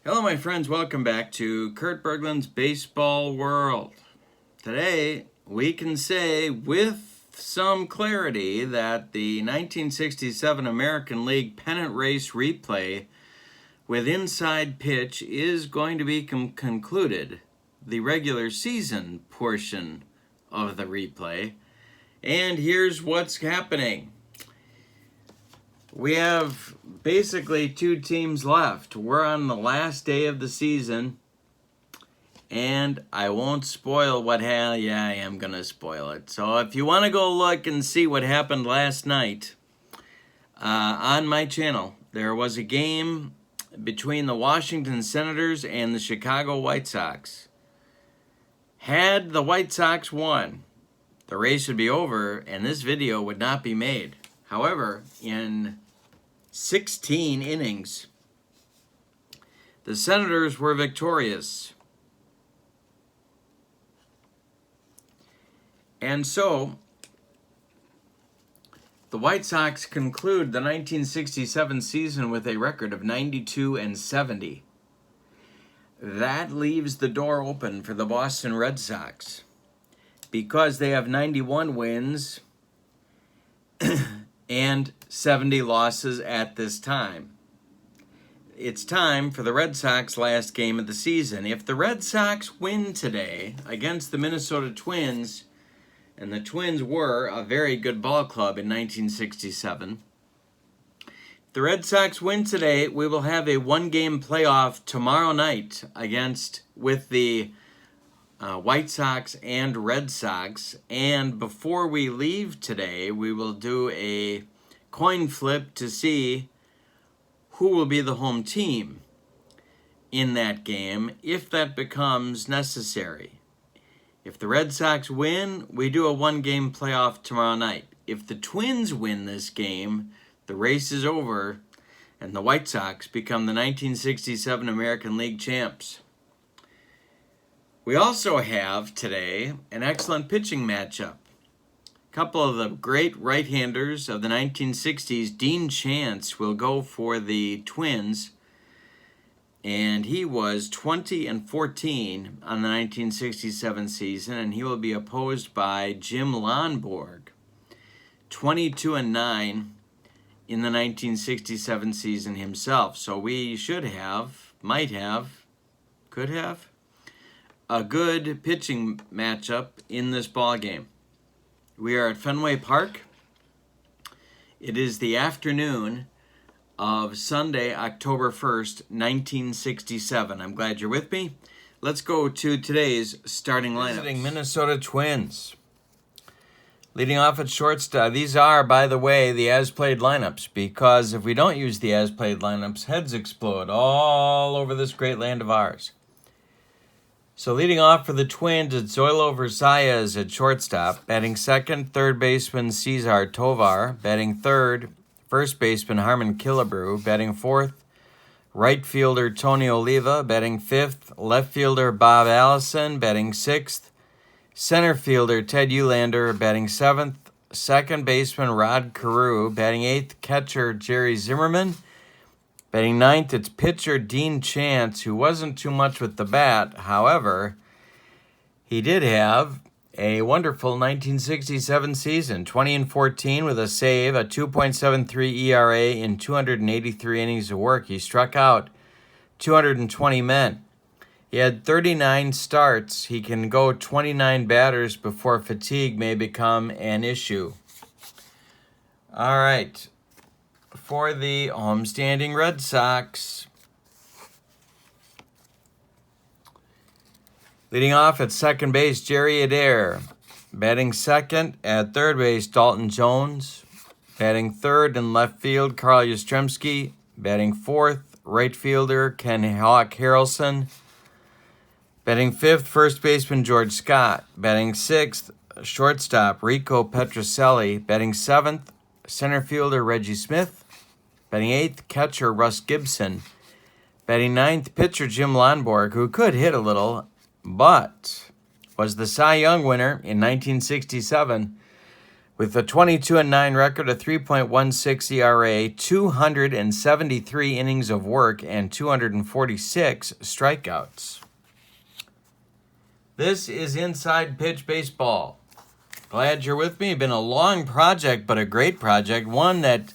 Hello, my friends. Welcome back to Kurt Berglund's Baseball World. Today, we can say with some clarity that the 1967 American League pennant race replay with inside pitch is going to be concluded, the regular season portion of the replay. And here's what's happening. We have basically two teams left. We're on the last day of the season, and I won't spoil what happened. Yeah, I am going to spoil it. So if you want to go look and see what happened last night on my channel, there was a game between the Washington Senators and the Chicago White Sox. Had the White Sox won, the race would be over and this video would not be made. However, in 16 innings, the Senators were victorious. And so, the White Sox conclude the 1967 season with a record of 92-70. That leaves the door open for the Boston Red Sox because they have 91 wins and 70 losses at this time. It's time for the Red Sox last game of the season. If the Red Sox win today against the Minnesota Twins, and the Twins were a very good ball club in 1967, if the Red Sox win today, we will have a one-game playoff tomorrow night with the White Sox and Red Sox. And before we leave today, we will do a coin flip to see who will be the home team in that game, if that becomes necessary. If the Red Sox win, we do a one-game playoff tomorrow night. If the Twins win this game, the race is over, and the White Sox become the 1967 American League champs. We also have today an excellent pitching matchup. A couple of the great right-handers of the 1960s, Dean Chance will go for the Twins, and he was 20-14 on the 1967 season, and he will be opposed by Jim Lonborg, 22-9 in the 1967 season himself. So we could have a good pitching matchup in this ball game. We are at Fenway Park. It is the afternoon of Sunday, October 1st, 1967. I'm glad you're with me. Let's go to today's starting lineup. Visiting Minnesota Twins. Leading off at shortstop. These are, by the way, the as-played lineups, because if we don't use the as-played lineups, heads explode all over this great land of ours. So leading off for the Twins, it's Zoilo Versalles at shortstop. Batting second, third baseman Cesar Tovar. Batting third, first baseman Harmon Killebrew. Batting fourth, right fielder Tony Oliva. Batting fifth, left fielder Bob Allison. Batting sixth, center fielder Ted Ulander. Batting seventh, second baseman Rod Carew. Batting eighth, catcher Jerry Zimmerman. Batting ninth, it's pitcher Dean Chance, who wasn't too much with the bat. However, he did have a wonderful 1967 season, 20-14 with a save, a 2.73 ERA in 283 innings of work. He struck out 220 men. He had 39 starts. He can go 29 batters before fatigue may become an issue. All right. For the homestanding Red Sox, leading off at second base, Jerry Adair. Batting second at third base, Dalton Jones. Batting third in left field, Carl Yastrzemski. Batting fourth, right fielder, Ken Hawk Harrelson. Batting fifth, first baseman, George Scott. Batting sixth, shortstop, Rico Petrocelli. Batting seventh, center fielder, Reggie Smith. Batting eighth, catcher Russ Gibson. Batting ninth, pitcher Jim Lonborg, who could hit a little, but was the Cy Young winner in 1967 With a 22-9 record, a 3.16 ERA, 273 innings of work, and 246 strikeouts. This is Inside Pitch Baseball. Glad you're with me. Been a long project, but a great project. One of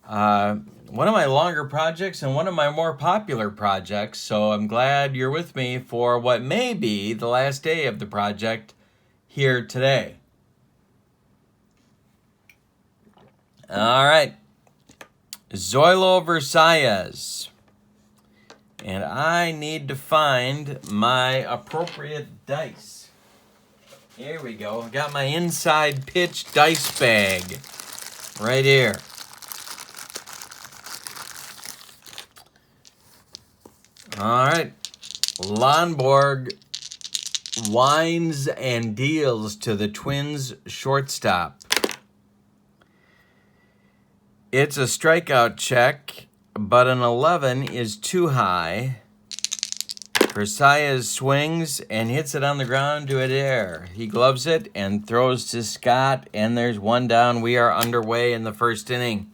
my longer projects and one of my more popular projects. So I'm glad you're with me for what may be the last day of the project here today. All right. Zoilo Versailles. And I need to find my appropriate dice. Here we go. Got my Inside Pitch dice bag right here. All right. Lonborg winds and deals to the Twins shortstop. It's a strikeout check, but an 11 is too high. Versailles swings and hits it on the ground to air. He gloves it and throws to Scott, and there's one down. We are underway in the first inning.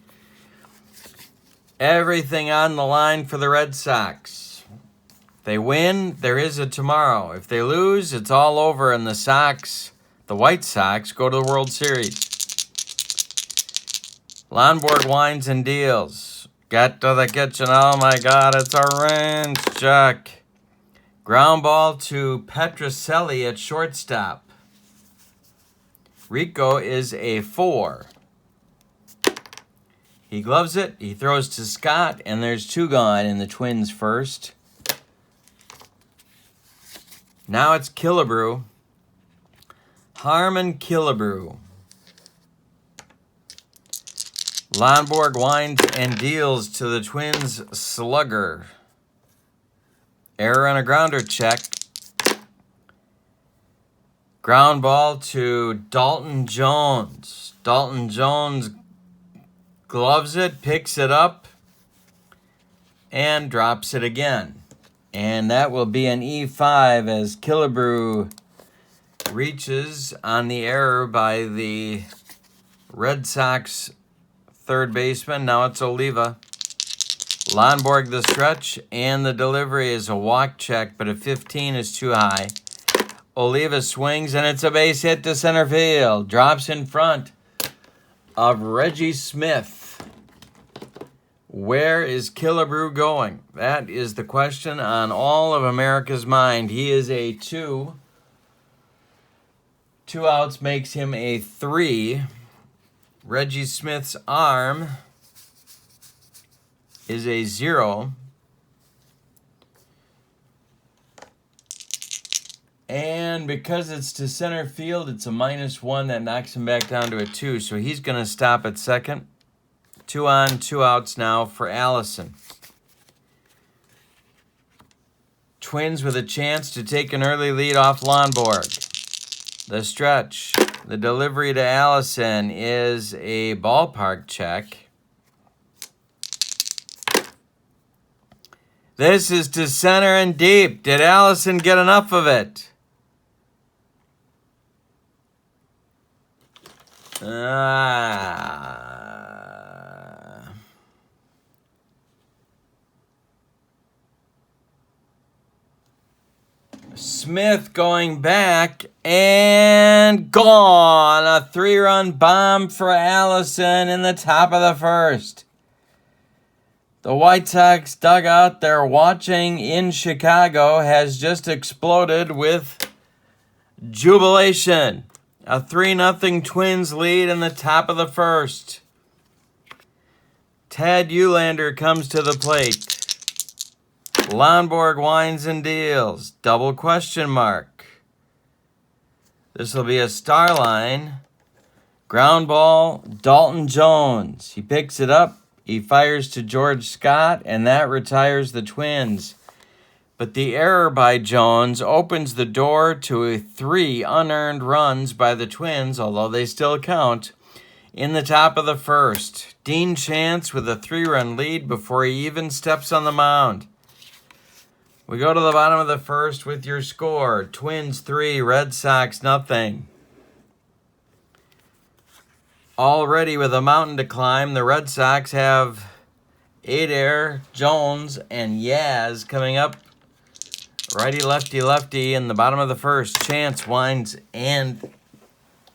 Everything on the line for the Red Sox. If they win, there is a tomorrow. If they lose, it's all over, and the White Sox, go to the World Series. Lonborg winds and deals. Get to the kitchen. Oh, my God, it's a range check. Ground ball to Petrocelli at shortstop. Rico is a 4. He gloves it. He throws to Scott, and there's 2 gone in the Twins first. Now it's Killebrew. Harmon Killebrew. Lonborg winds and deals to the Twins slugger. Error on a grounder check. Ground ball to Dalton Jones. Dalton Jones gloves it, picks it up, and drops it again. And that will be an E5 as Killebrew reaches on the error by the Red Sox third baseman. Now it's Oliva. Lonborg the stretch, and the delivery is a walk check, but a 15 is too high. Oliva swings, and it's a base hit to center field. Drops in front of Reggie Smith. Where is Killebrew going? That is the question on all of America's mind. He is a 2. 2 outs makes him a 3. Reggie Smith's arm is a 0. And because it's to center field, it's a -1 that knocks him back down to a 2. So he's going to stop at second. 2 on, 2 outs now for Allison. Twins with a chance to take an early lead off Lonborg. The stretch. The delivery to Allison is a ballpark check. This is to center and deep. Did Allison get enough of it? Smith going back and gone. A 3-run bomb for Allison in the top of the first. The White Sox dugout they're watching in Chicago has just exploded with jubilation. A 3-0 Twins lead in the top of the first. Ted Ulander comes to the plate. Lonborg winds and deals. Double question mark. This will be a star line. Ground ball, Dalton Jones. He picks it up. He fires to George Scott, and that retires the Twins. But the error by Jones opens the door to 3 unearned runs by the Twins, although they still count, in the top of the first. Dean Chance with a 3-run lead before he even steps on the mound. We go to the bottom of the first with your score. Twins 3, Red Sox nothing. Already with a mountain to climb, the Red Sox have Adair, Jones, and Yaz coming up. Righty, lefty, lefty in the bottom of the first. Chance winds, and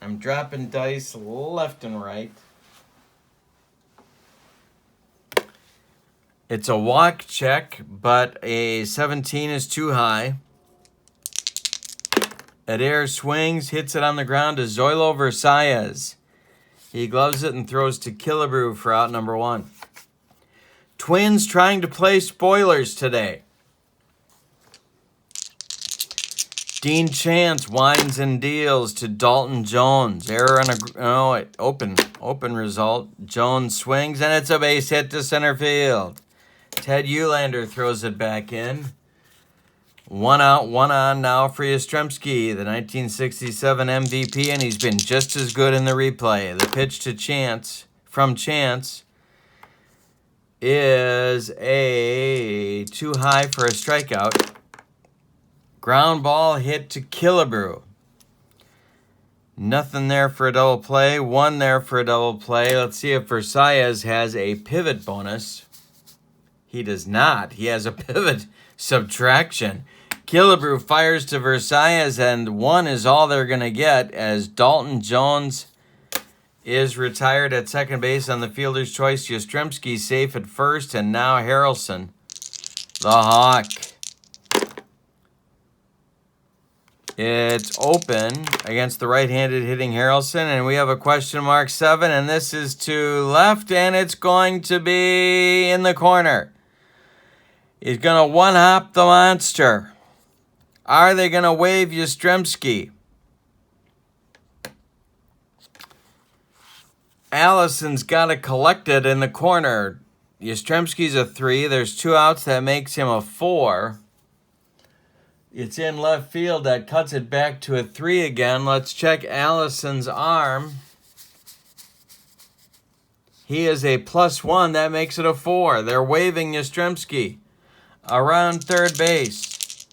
I'm dropping dice left and right. It's a walk check, but a 17 is too high. Adair swings, hits it on the ground to Zoilo Versailles. He gloves it and throws to Killebrew for out number 1. Twins trying to play spoilers today. Dean Chance winds and deals to Dalton Jones. Error on open result. Jones swings, and it's a base hit to center field. Ted Ulander throws it back in. 1 out, 1 on now for Yastrzemski, the 1967 MVP, and he's been just as good in the replay. The pitch to Chance, from Chance, is a too high for a strikeout. Ground ball hit to Killebrew. Nothing there for a double play. 1 there for a double play. Let's see if Versailles has a pivot bonus. He does not. He has a pivot subtraction. Killebrew fires to Versailles, and 1 is all they're going to get as Dalton Jones is retired at second base on the fielder's choice. Yastrzemski safe at first, and now Harrelson, the Hawk. It's open against the right-handed hitting Harrelson, and we have a question mark 7, and this is to left, and it's going to be in the corner. He's going to one-hop the monster. Are they going to wave Yastrzemski? Allison's got to collect it in the corner. Yastrzemski's a 3. There's 2 outs. That makes him a 4. It's in left field. That cuts it back to a 3 again. Let's check Allison's arm. He is a +1. That makes it a 4. They're waving Yastrzemski around third base.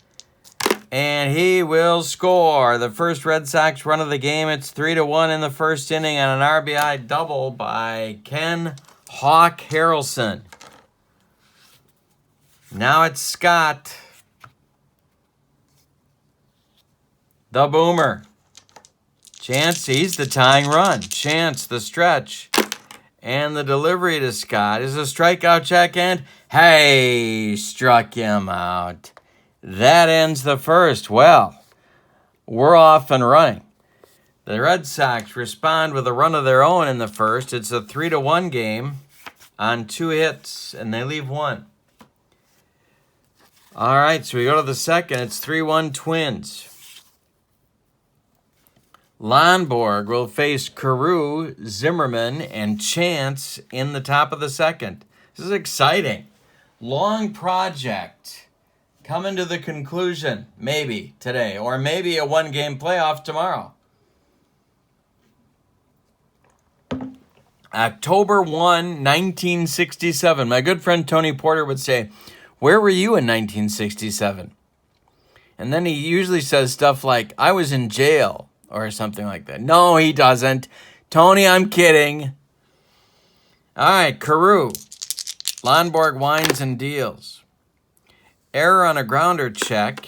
And he will score the first Red Sox run of the game. It's 3-1 in the first inning on an RBI double by Ken Hawk Harrelson. Now it's Scott, the Boomer. Chance, he's the tying run. Chance, the stretch. And the delivery to Scott is a strikeout check, and hey, struck him out. That ends the first. Well, we're off and running. The Red Sox respond with a run of their own in the first. It's a 3-1 game on 2 hits, and they leave 1. All right, so we go to the second. It's 3-1 Twins. Lonborg will face Carew, Zimmerman, and Chance in the top of the second. This is exciting. Long project coming to the conclusion, maybe today, or maybe a 1-game playoff tomorrow. October 1, 1967. My good friend Tony Porter would say, "Where were you in 1967?" And then he usually says stuff like, "I was in jail," or something like that. No, he doesn't. Tony, I'm kidding. All right, Carew. Lonborg winds and deals. Error on a grounder check.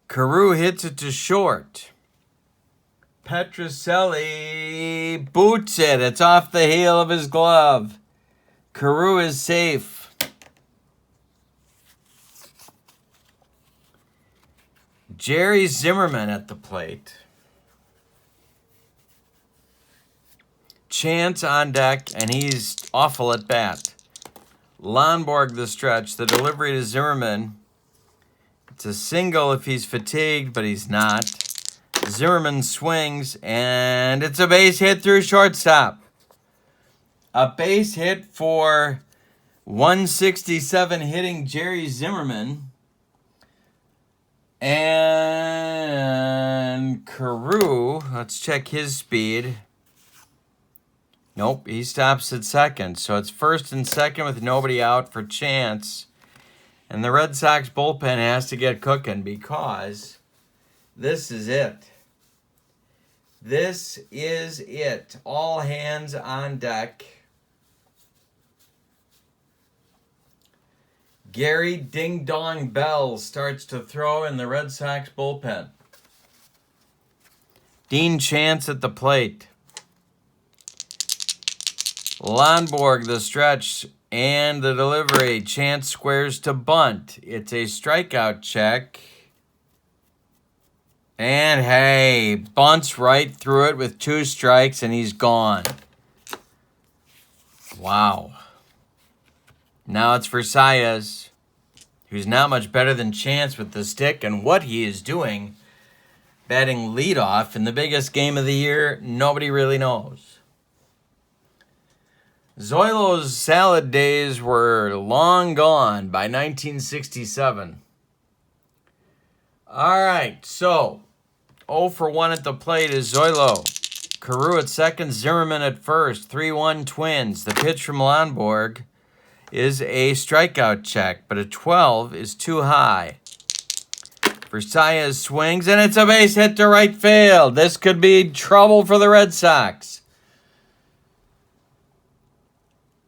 Carew hits it to short. Petrocelli boots it. It's off the heel of his glove. Carew is safe. Jerry Zimmerman at the plate. Chance on deck, and he's awful at bat. Lonborg the stretch. The delivery to Zimmerman. It's a single if he's fatigued, but he's not. Zimmerman swings, and it's a base hit through shortstop. A base hit for 167 hitting Jerry Zimmerman. And Carew, let's check his speed. Nope, he stops at second. So it's first and second with nobody out for Chance. And the Red Sox bullpen has to get cooking because this is it. This is it. All hands on deck. Gary Ding Dong Bell starts to throw in the Red Sox bullpen. Dean Chance at the plate. Lonborg the stretch and the delivery. Chance squares to bunt. It's a strikeout check. And hey, bunts right through it with 2 strikes and he's gone. Wow. Now it's Versailles, who's not much better than Chance with the stick, and what he is doing, batting leadoff in the biggest game of the year, nobody really knows. Zoilo's salad days were long gone by 1967. All right, so 0 for 1 at the plate is Zoilo. Carew at second, Zimmerman at first. 3-1 Twins. The pitch from Lonborg is a strikeout check, but a 12 is too high. Versailles swings, and it's a base hit to right field. This could be trouble for the Red Sox.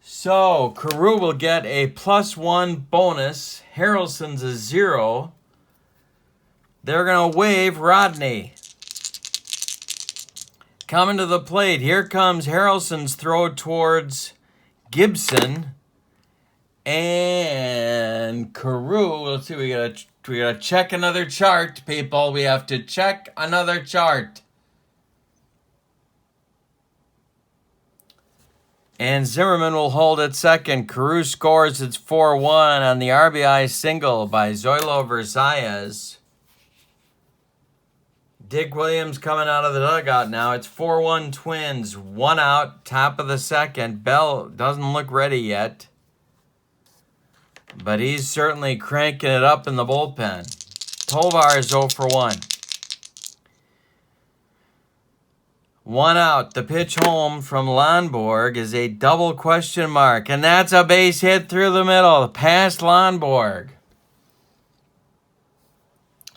So, Carew will get a +1 bonus. Harrelson's a 0. They're going to waive Rodney. Coming to the plate, here comes Harrelson's throw towards Gibson. And Carew, let's see, we gotta check another chart, people. We have to check another chart. And Zimmerman will hold at second. Carew scores. It's 4-1 on the RBI single by Zoilo Versailles. Dick Williams coming out of the dugout now. It's 4-1 Twins. 1 out, top of the second. Bell doesn't look ready yet, but he's certainly cranking it up in the bullpen. Tovar is 0 for 1. 1 out. The pitch home from Lonborg is a double question mark, and that's a base hit through the middle, past Lonborg.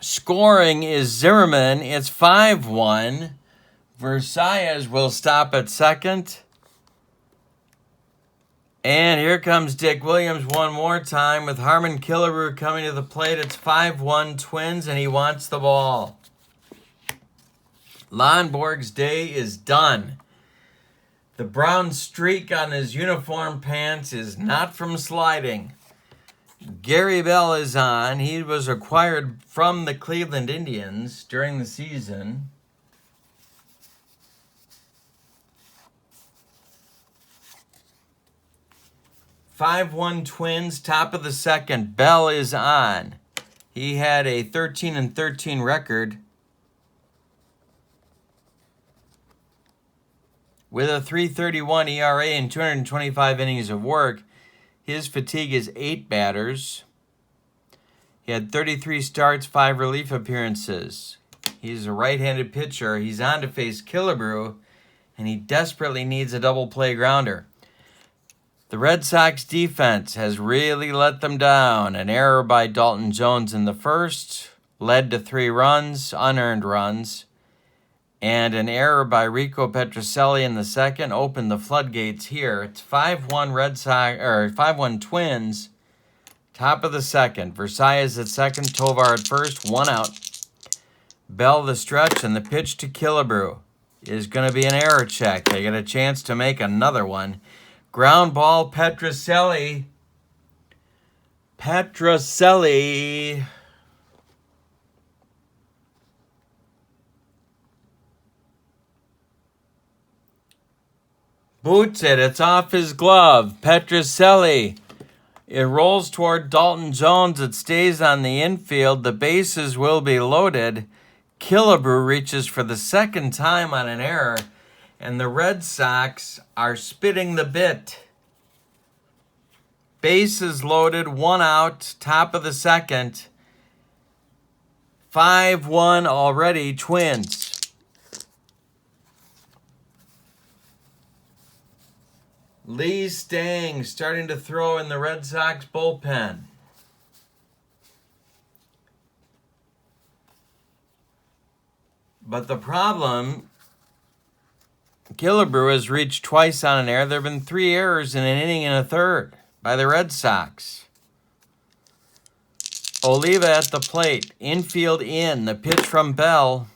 Scoring is Zimmerman. It's 5-1. Versailles will stop at second. And here comes Dick Williams one more time with Harmon Killebrew coming to the plate. It's 5-1 Twins, and he wants the ball. Lonborg's day is done. The brown streak on his uniform pants is not from sliding. Gary Bell is on. He was acquired from the Cleveland Indians during the season. (5-1 Twins, top of the second. Bell is on. He had a 13-13 record with a 3.31 ERA and 225 innings of work. His fatigue is 8 batters. He had 33 starts, 5 relief appearances. He's a right-handed pitcher. He's on to face Killebrew, and he desperately needs a double play grounder. The Red Sox defense has really let them down. An error by Dalton Jones in the first led to 3 runs, unearned runs, and an error by Rico Petrocelli in the second opened the floodgates here. It's 5-1 Red Sox, or 5-1 Twins, top of the second. Versailles at second, Tovar at first, 1 out. Bell the stretch, and the pitch to Killebrew is going to be an error check. They get a chance to make another one. Ground ball, Petrocelli. Boots it. It's off his glove. Petrocelli. It rolls toward Dalton Jones. It stays on the infield. The bases will be loaded. Killebrew reaches for the second time on an error, and the Red Sox are spitting the bit. Bases loaded, 1 out, top of the second. 5-1 already, Twins. Lee Stang starting to throw in the Red Sox bullpen. But the problem Killebrew has reached twice on an error. There have been 3 errors in an inning and a third by the Red Sox. Oliva at the plate. Infield in. The pitch from Bell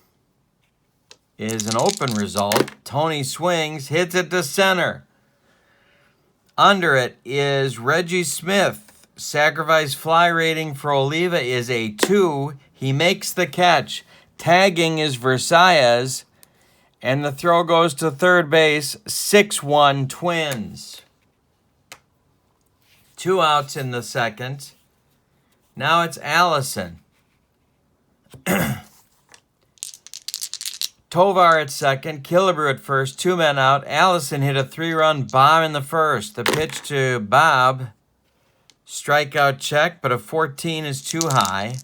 is an open result. Tony swings, hits it to center. Under it is Reggie Smith. Sacrifice fly rating for Oliva is a 2. He makes the catch. Tagging is Versailles. And the throw goes to third base. 6-1 Twins. 2 outs in the second. Now it's Allison. Tovar at second, Killebrew at first, 2 men out. Allison hit a 3-run bomb in the first. The pitch to Bob, strikeout check, but a 14 is too high.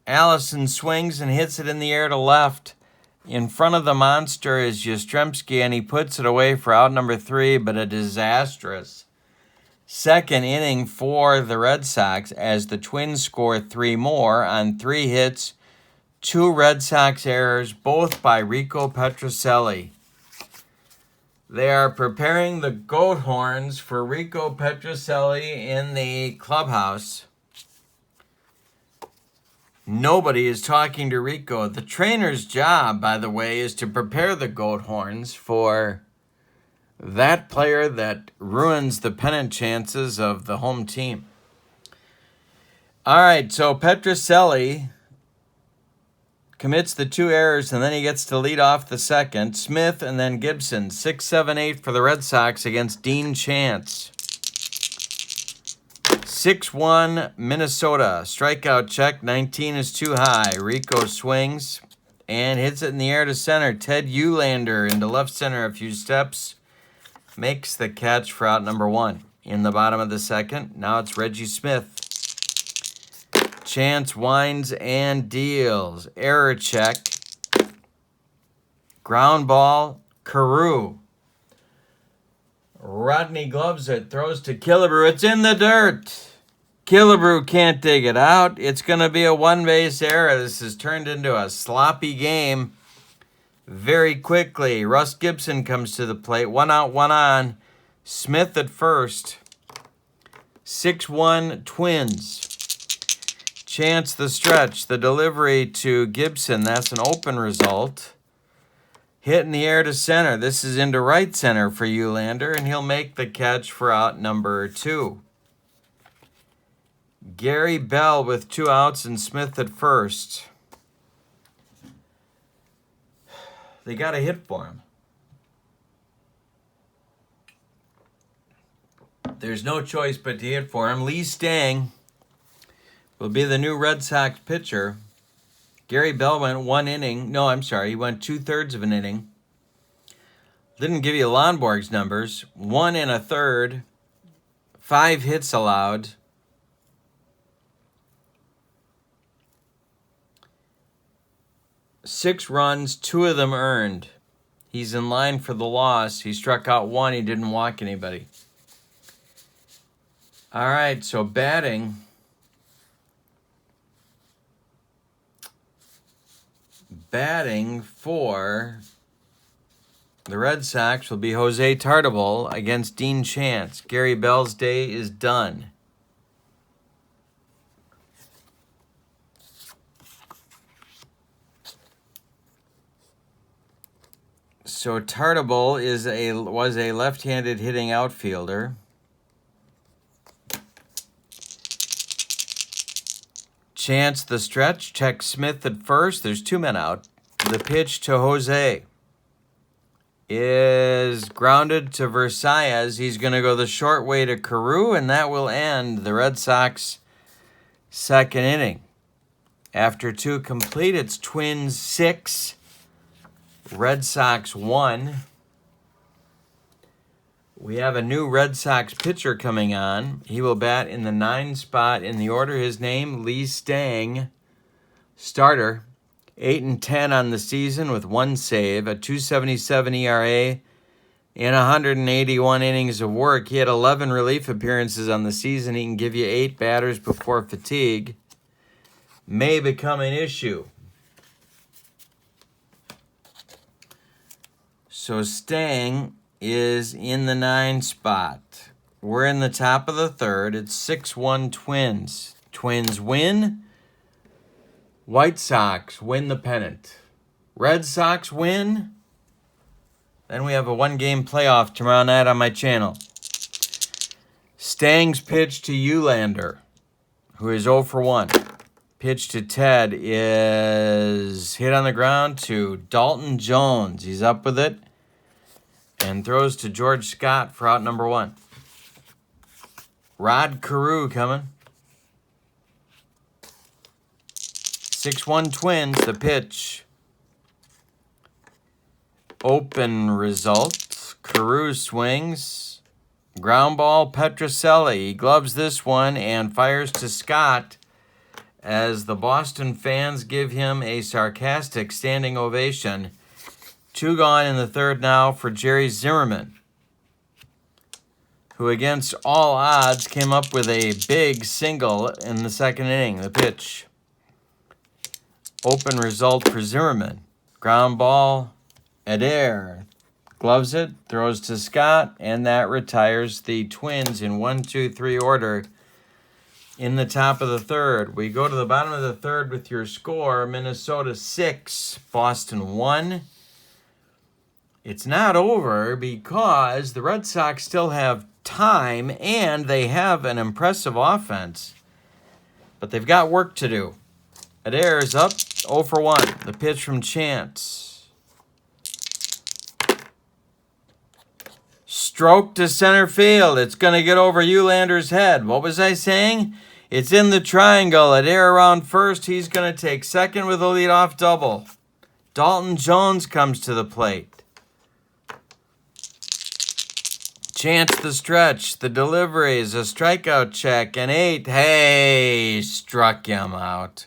Allison swings and hits it in the air to left. In front of the monster is Yastrzemski, and he puts it away for out number 3, but a disastrous second inning for the Red Sox as the Twins score 3 more on 3 hits. 2 Red Sox errors, both by Rico Petrocelli. They are preparing the goat horns for Rico Petrocelli in the clubhouse. Nobody is talking to Rico. The trainer's job, by the way, is to prepare the goat horns for that player that ruins the pennant chances of the home team. All right, so Petrocelli commits the 2 errors, and then he gets to lead off the second. Smith and then Gibson. 6, 7, 8 for the Red Sox against Dean Chance. 6-1 Minnesota. Strikeout check. 19 is too high. Rico swings and hits it in the air to center. Ted Ulander into left center a few steps. Makes the catch for out number 1. In the bottom of the second, now it's Reggie Smith. Chance winds and deals. Error check. Ground ball. Carew. Rodney gloves it. Throws to Killebrew. It's in the dirt. Killebrew can't dig it out. It's going to be a 1-base error. This has turned into a sloppy game very quickly. Russ Gibson comes to the plate. 1 out, 1 on. Smith at first. 6-1 Twins. Chance the stretch. The delivery to Gibson. That's an open result. Hit in the air to center. This is into right center for Ulander, and he'll make the catch for out number 2. Gary Bell with 2 outs and Smith at first. They got a hit for him. There's no choice but to hit for him. Lee Stang will be the new Red Sox pitcher. Gary Bell went 1 inning. No, I'm sorry. He went 2/3 of an inning. Didn't give you Lonborg's numbers. 1 1/3. 5 hits allowed. Six runs, 2 of them earned. He's in line for the loss. He struck out 1. He didn't walk anybody. All right, so batting. Batting for the Red Sox will be Jose Tartabull against Dean Chance. Gary Bell's day is done. So Tartabull was a left-handed hitting outfielder. Chance the stretch. Check Smith at first. There's 2 men out. The pitch to Jose is grounded to Versailles. He's going to go the short way to Carew, and that will end the Red Sox second inning. After 2 complete, it's Twins 6, Red Sox 1. We have a new Red Sox pitcher coming on. He will bat in the 9 spot in the order. His name, Lee Stang, starter. 8-10 on the season with 1 save, a 2.77 ERA, and 181 innings of work. He had 11 relief appearances on the season. He can give you 8 batters before fatigue may become an issue. So Stang is in the 9 spot. We're in the top of the third. It's 6-1 Twins. Twins win. White Sox win the pennant. Red Sox win. Then we have a 1-game playoff tomorrow night on my channel. Stang's pitch to Ulander, who is 0 for 1. Pitch to Ted is hit on the ground to Dalton Jones. He's up with it and throws to George Scott for out number 1. Rod Carew coming. 6-1 Twins, the pitch. Open result. Carew swings. Ground ball, Petrocelli. He gloves this one and fires to Scott as the Boston fans give him a sarcastic standing ovation. 2 gone in the third now for Jerry Zimmerman, who against all odds came up with a big single in the second inning. The pitch. Open result for Zimmerman. Ground ball, Adair gloves it, throws to Scott, and that retires the Twins in 1-2-3 order in the top of the third. We go to the bottom of the third with your score. Minnesota 6, Boston 1. It's not over because the Red Sox still have time and they have an impressive offense, but they've got work to do. Adair is up 0 for 1. The pitch from Chance. Stroke to center field. It's going to get over Ulander's head. What was I saying? It's in the triangle. Adair around first. He's going to take second with a leadoff double. Dalton Jones comes to the plate. Chance the stretch. The delivery is a strikeout check. And 8. Hey, struck him out.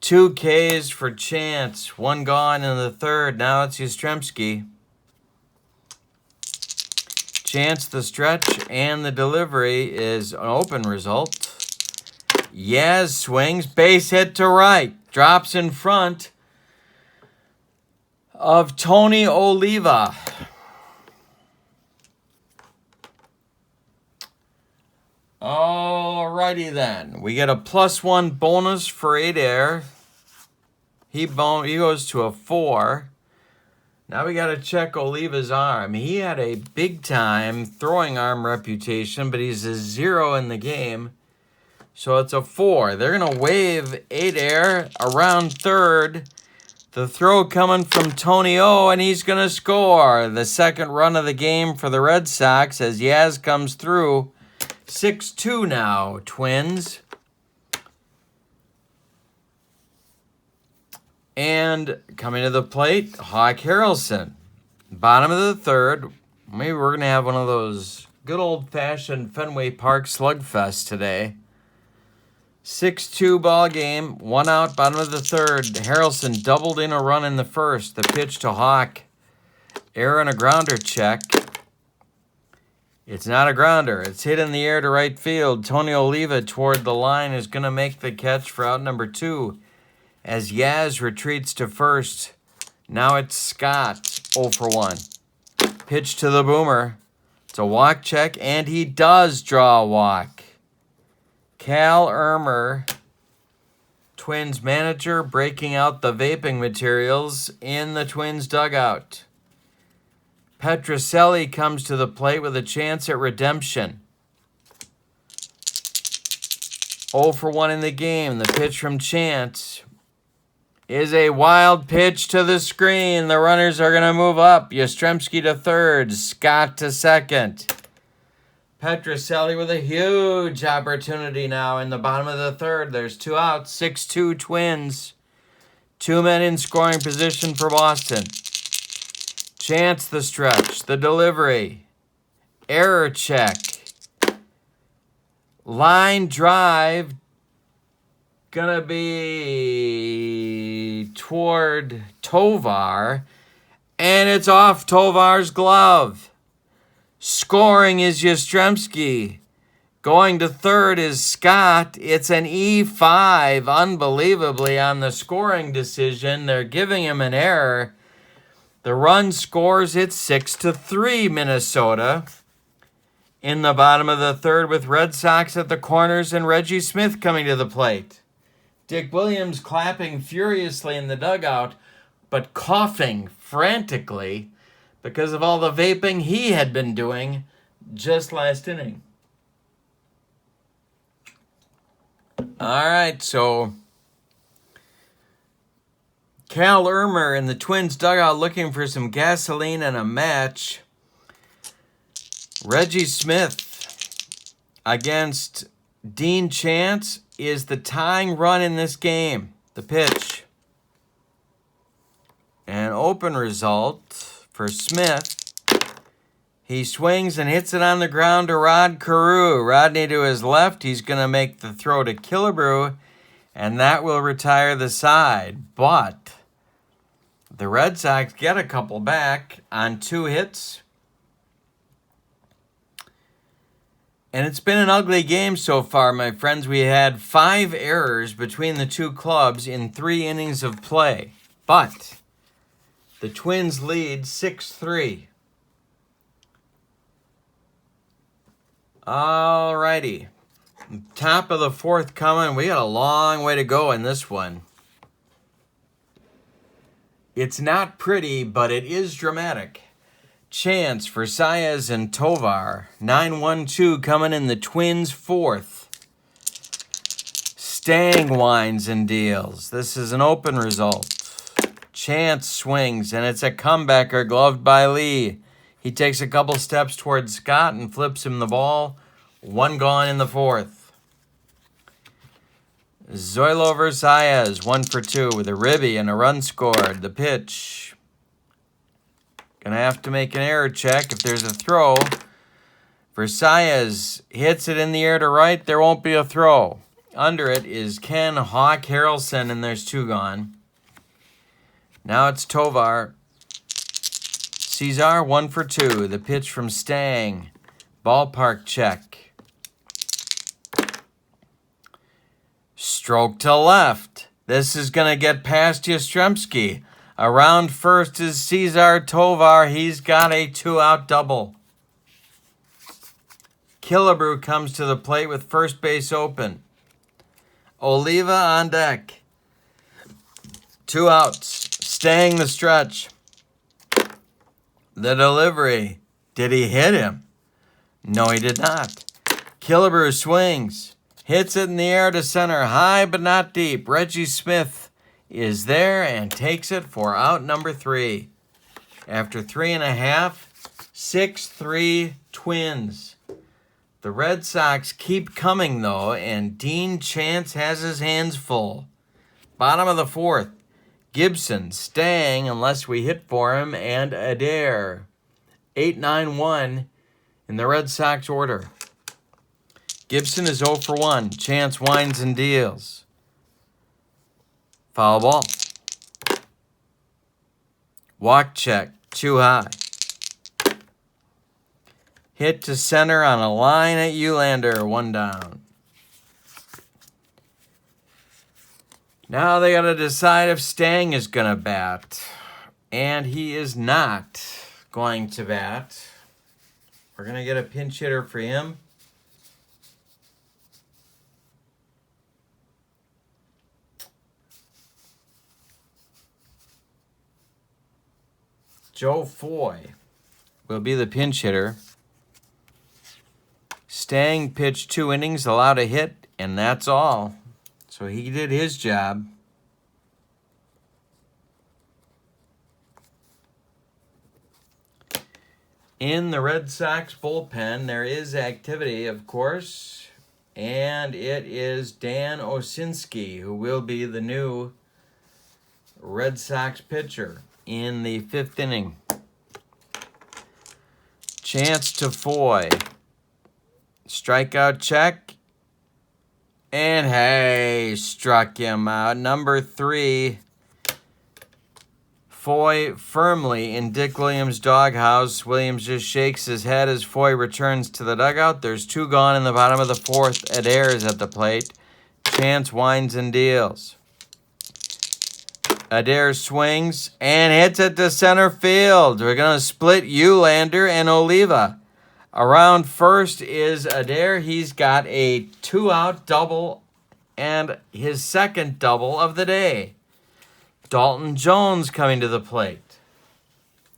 2 Ks for Chance. 1 gone in the third. Now it's Yastrzemski. Chance the stretch and the delivery is an open result. Yaz swings, base hit to right. Drops in front of Tony Oliva. Alrighty then. We get a +1 bonus for Adair. He goes to a 4. Now we got to check Oliva's arm. He had a big-time throwing arm reputation, but he's a 0 in the game. So it's a 4. They're going to wave Adair around third. The throw coming from Tony O, and he's going to score. The second run of the game for the Red Sox as Yaz comes through. 6-2 now, Twins. And coming to the plate, Hawk Harrelson. Bottom of the third. Maybe we're going to have one of those good old-fashioned Fenway Park slugfest today. 6-2 ball game. 1 out, bottom of the third. Harrelson doubled in a run in the first. The pitch to Hawk. Error and a grounder check. It's not a grounder. It's hit in the air to right field. Tony Oliva toward the line is going to make the catch for out number 2. As Yaz retreats to first, now it's Scott, 0 for 1. Pitch to the boomer. It's a walk check, and he does draw a walk. Cal Irmer, Twins manager, breaking out the vaping materials in the Twins dugout. Petrocelli comes to the plate with a chance at redemption. 0 for 1 in the game. The pitch from Chance is a wild pitch to the screen. The runners are going to move up. Yastrzemski to third. Scott to second. Petrocelli with a huge opportunity now in the bottom of the third. There's 2 outs. 6-2 Twins. 2 men in scoring position for Boston. Chance the stretch. The delivery. Error check. Line drive. Gonna be toward Tovar, and it's off Tovar's glove. Scoring is Yastrzemski. Going to third is Scott. It's an E5, unbelievably, on the scoring decision. They're giving him an error. The run scores, it's 6-3 Minnesota. In the bottom of the third with Red Sox at the corners and Reggie Smith coming to the plate. Dick Williams clapping furiously in the dugout, but coughing frantically because of all the vaping he had been doing just last inning. All right, so Cal Irmer in the Twins dugout looking for some gasoline and a match. Reggie Smith against Dean Chance is the tying run in this game. The pitch. An open result for Smith. He swings and hits it on the ground to Rod Carew. Rodney to his left. He's going to make the throw to Killebrew, and that will retire the side. But the Red Sox get a couple back on 2 hits. And it's been an ugly game so far, my friends. We had 5 errors between the two clubs in 3 innings of play. But the Twins lead 6-3. All righty. Top of the 4th coming. We got a long way to go in this one. It's not pretty, but it is dramatic. Chance for Saez and Tovar. 9-1-2 coming in the Twins' 4th. Stang winds and deals. This is an open result. Chance swings, and it's a comebacker gloved by Lee. He takes a couple steps towards Scott and flips him the ball. 1 gone in the 4th. Zoilo versus Saez, 1 for 2 with a ribby and a run scored. The pitch. Gonna have to make an error check if there's a throw. Versailles hits it in the air to right. There won't be a throw. Under it is Ken Hawk Harrelson, and there's 2 gone. Now it's Tovar. Cesar, 1 for 2. The pitch from Stang. Ballpark check. Stroke to left. This is going to get past Yastrzemski. Around first is Cesar Tovar. He's got a 2-out double. Killebrew comes to the plate with first base open. Oliva on deck. 2 outs. Staying the stretch. The delivery. Did he hit him? No, he did not. Killebrew swings. Hits it in the air to center. High but not deep. Reggie Smith is there and takes it for out number 3. After 3.5, 6-3 Twins. The Red Sox keep coming, though, and Dean Chance has his hands full. Bottom of the 4th. Gibson, Stang, unless we hit for him, and Adair. 8-9-1 in the Red Sox order. Gibson is 0 for 1. Chance winds and deals. Foul ball. Walk check. Too high. Hit to center on a line at Ulander. 1 down. Now they got to decide if Stang is going to bat. And he is not going to bat. We're going to get a pinch hitter for him. Joe Foy will be the pinch hitter. Stang pitched 2 innings, allowed a hit, and that's all. So he did his job. In the Red Sox bullpen, there is activity, of course, and it is Dan Osinski, who will be the new Red Sox pitcher in the 5th inning. Chance to Foy. Strikeout check. And hey, struck him out. Number 3. Foy firmly in Dick Williams' doghouse. Williams just shakes his head as Foy returns to the dugout. There's 2 gone in the bottom of the 4th. Adair is at the plate. Chance winds and deals. Adair swings and hits it to center field. We're going to split Ulander and Oliva. Around first is Adair. He's got a 2-out double and his second double of the day. Dalton Jones coming to the plate.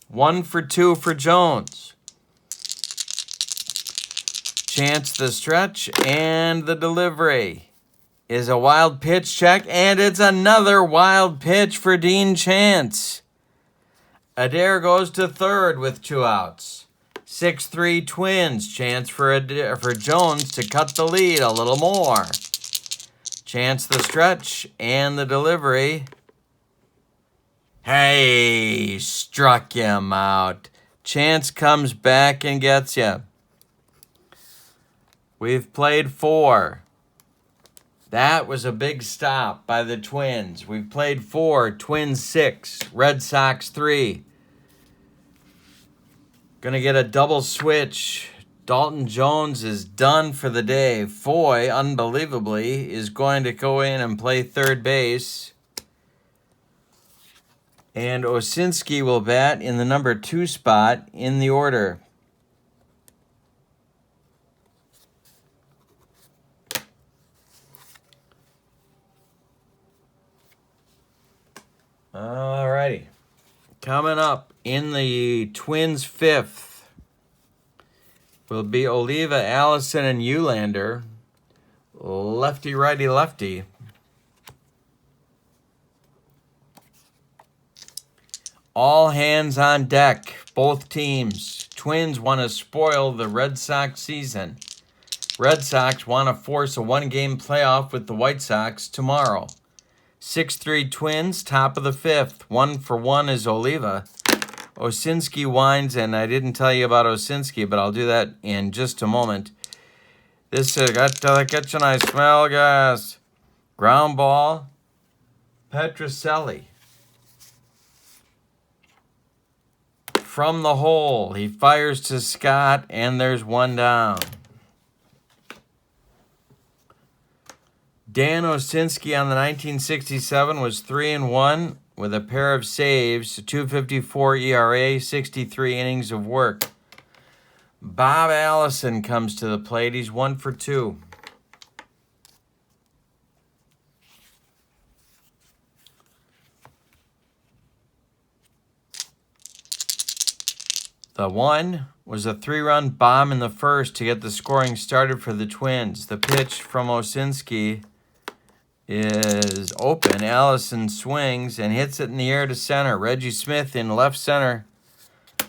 1 for 2 for Jones. Chance the stretch and the delivery is a wild pitch check, and it's another wild pitch for Dean Chance. Adair goes to third with 2 outs. 6-3 Twins. Chance for Jones to cut the lead a little more. Chance the stretch and the delivery. Hey, struck him out. Chance comes back and gets you. We've played 4. That was a big stop by the Twins. We've played 4, Twins 6, Red Sox 3. Gonna get a double switch. Dalton Jones is done for the day. Foy, unbelievably, is going to go in and play third base. And Osinski will bat in the number 2 spot in the order. Alrighty. Coming up in the Twins' 5th will be Oliva, Allison, and Ulander. Lefty, righty, lefty. All hands on deck, both teams. Twins want to spoil the Red Sox season. Red Sox want to force a 1-game playoff with the White Sox tomorrow. 6-3 Twins, top of the 5th. 1 for 1 is Oliva. Osinski winds, and I didn't tell you about Osinski, but I'll do that in just a moment. This got to the kitchen, I smell gas. Ground ball, Petrocelli. From the hole, he fires to Scott, and there's 1 down. Dan Osinski on the 1967 was 3-1 with a pair of saves, 2.54 ERA, 63 innings of work. Bob Allison comes to the plate. He's 1 for 2. The 1 was a 3-run bomb in the first to get the scoring started for the Twins. The pitch from Osinski is open. Allison swings and hits it in the air to center. Reggie Smith in left center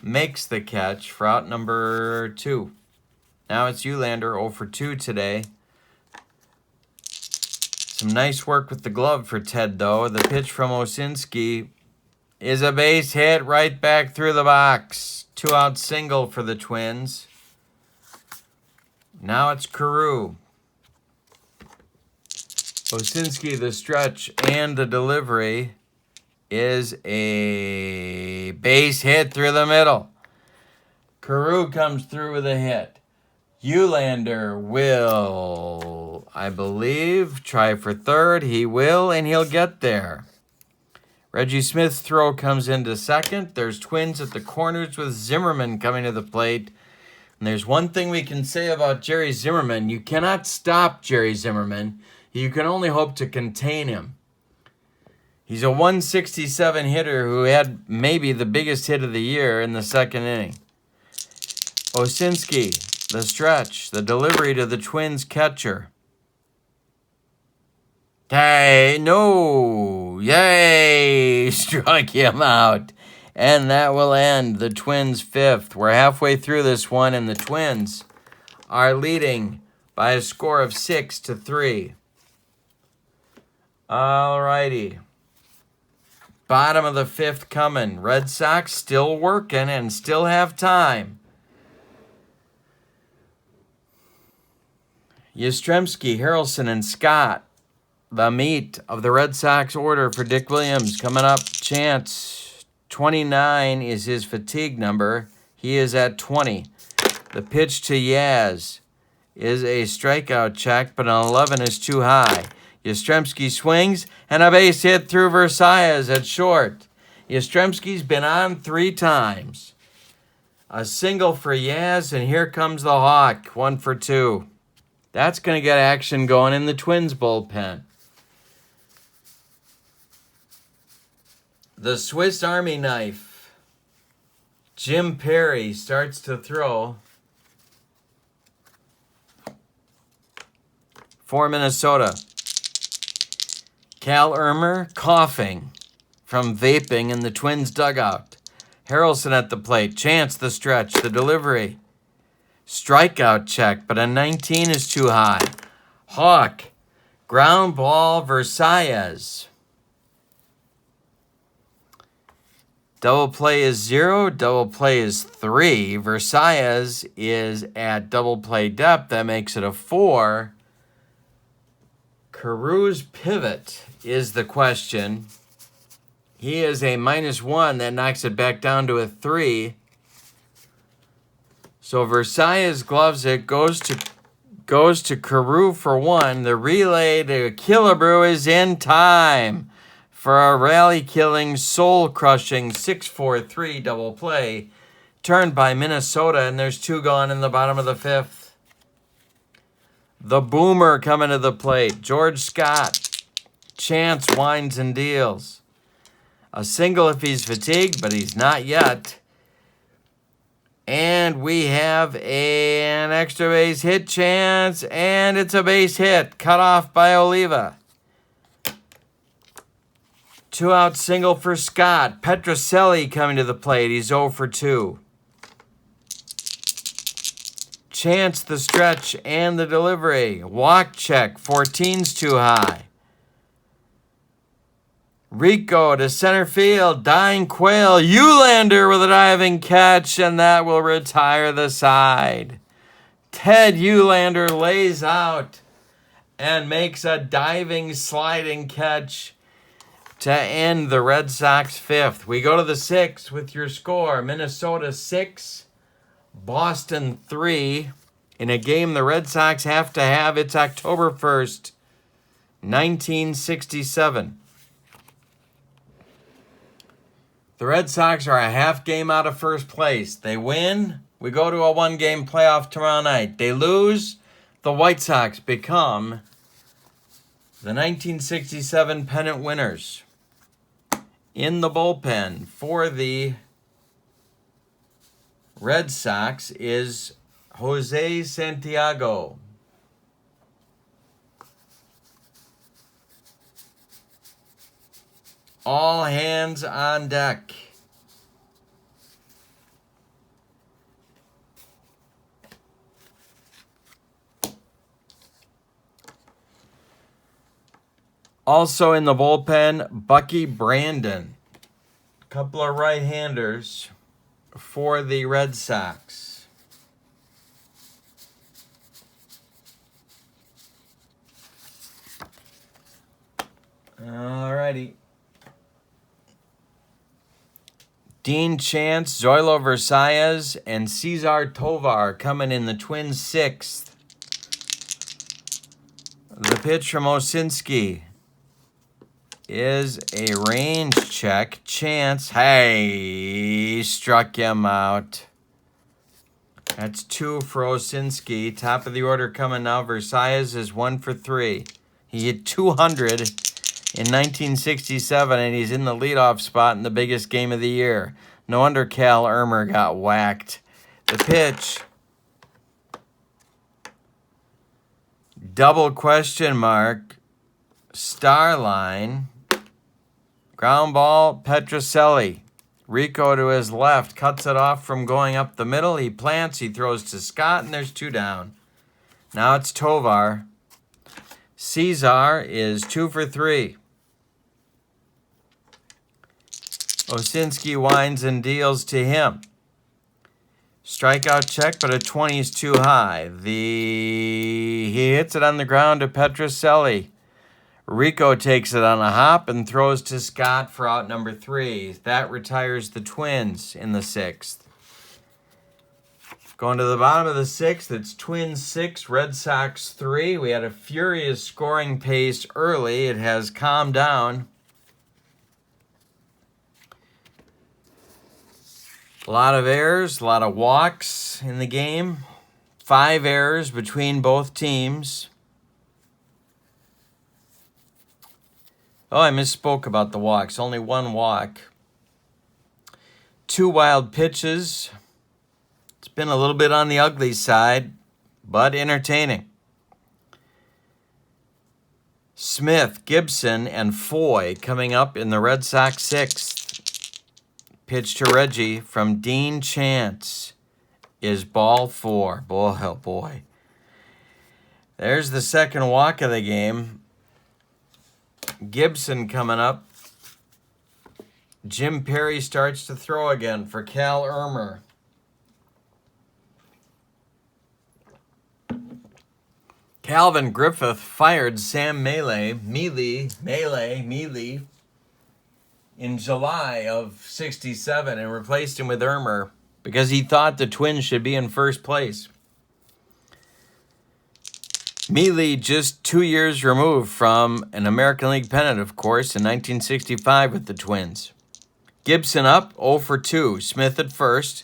makes the catch for out number 2. Now it's Ulander, 0 for 2 today. Some nice work with the glove for Ted, though. The pitch from Osinski is a base hit right back through the box. 2-out single for the Twins. Now it's Carew. Osinski, the stretch and the delivery is a base hit through the middle. Carew comes through with a hit. Ulander will, I believe, try for third. He will, and he'll get there. Reggie Smith's throw comes into second. There's Twins at the corners with Zimmerman coming to the plate. And there's one thing we can say about Jerry Zimmerman. You cannot stop Jerry Zimmerman. You can only hope to contain him. He's a 167 hitter who had maybe the biggest hit of the year in the second inning. Osinski, the stretch, the delivery to the Twins catcher. Hey, no, yay, struck him out. And that will end the Twins' 5th. We're halfway through this one, and the Twins are leading by a score of 6-3. All righty. Bottom of the 5th coming. Red Sox still working and still have time. Yastrzemski, Harrelson, and Scott. The meat of the Red Sox order for Dick Williams coming up. Chance, 29 is his fatigue number. He is at 20. The pitch to Yaz is a strikeout check, but an 11 is too high. Yastrzemski swings, and a base hit through Versailles at short. Yastrzemski's been on 3 times. A single for Yaz, and here comes the Hawk, 1 for 2. That's going to get action going in the Twins bullpen. The Swiss Army knife. Jim Perry starts to throw for Minnesota. Cal Irmer coughing from vaping in the Twins dugout. Harrelson at the plate. Chance the stretch, the delivery. Strikeout check, but a 19 is too high. Hawk, ground ball, Versailles. Double play is 0, double play is 3. Versailles is at double play depth. That makes it a 4. Caru's pivot is the question. He is a -1. That knocks it back down to a 3. So Versailles gloves it, goes to Carew for 1. The relay to Killebrew is in time for a rally-killing, soul-crushing 6-4-3 double play turned by Minnesota, and there's 2 gone in the bottom of the 5th. The boomer coming to the plate. George Scott. Chance winds and deals. A single if he's fatigued, but he's not yet. And we have an extra base hit chance, and it's a base hit. Cut off by Oliva. 2-out single for Scott. Petrocelli coming to the plate. He's 0 for 2. Chance the stretch and the delivery. Walk check. 14's too high. Rico to center field. Dying Quail. Ulander with a diving catch, and that will retire the side. Ted Ulander lays out and makes a diving, sliding catch to end the Red Sox 5th. We go to the 6th with your score. Minnesota 6, Boston 3. In a game the Red Sox have to have. It's October 1st, 1967. The Red Sox are a half game out of first place. They win, we go to a 1-game playoff tomorrow night. They lose, the White Sox become the 1967 pennant winners. In the bullpen for the Red Sox is Jose Santiago. All hands on deck. Also in the bullpen, Bucky Brandon. A couple of right-handers for the Red Sox. All righty. Dean Chance, Zoilo Versailles, and Cesar Tovar coming in the Twins 6th. The pitch from Osinski is a range check. Chance, hey, struck him out. That's 2 for Osinski. Top of the order coming now. Versailles is 1 for 3. He hit 200 in 1967, and he's in the leadoff spot in the biggest game of the year. No wonder Cal Irmer got whacked. The pitch. Double question mark. Star line. Ground ball, Petrocelli. Rico to his left, cuts it off from going up the middle. He plants, he throws to Scott, and there's 2 down. Now it's Tovar. Cesar is 2 for 3. Osinski winds and deals to him. Strikeout check, but a 20 is too high. He hits it on the ground to Petrocelli. Rico takes it on a hop and throws to Scott for out number 3. That retires the Twins in the 6th. Going to the bottom of the sixth, it's Twins 6, Red Sox 3. We had a furious scoring pace early. It has calmed down. A lot of errors, a lot of walks in the game. 5 errors between both teams. Oh, I misspoke about the walks. Only 1 walk. 2 wild pitches. It's been a little bit on the ugly side, but entertaining. Smith, Gibson, and Foy coming up in the Red Sox 6th. Pitch to Reggie from Dean Chance is ball 4. Boy, oh boy. There's the second walk of the game. Gibson coming up. Jim Perry starts to throw again for Cal Irmer. Calvin Griffith fired Sam Mealy in July of '67 and replaced him with Irmer because he thought the Twins should be in first place. Mealy just 2 years removed from an American League pennant, of course, in 1965 with the Twins. Gibson up, 0 for 2. Smith at first.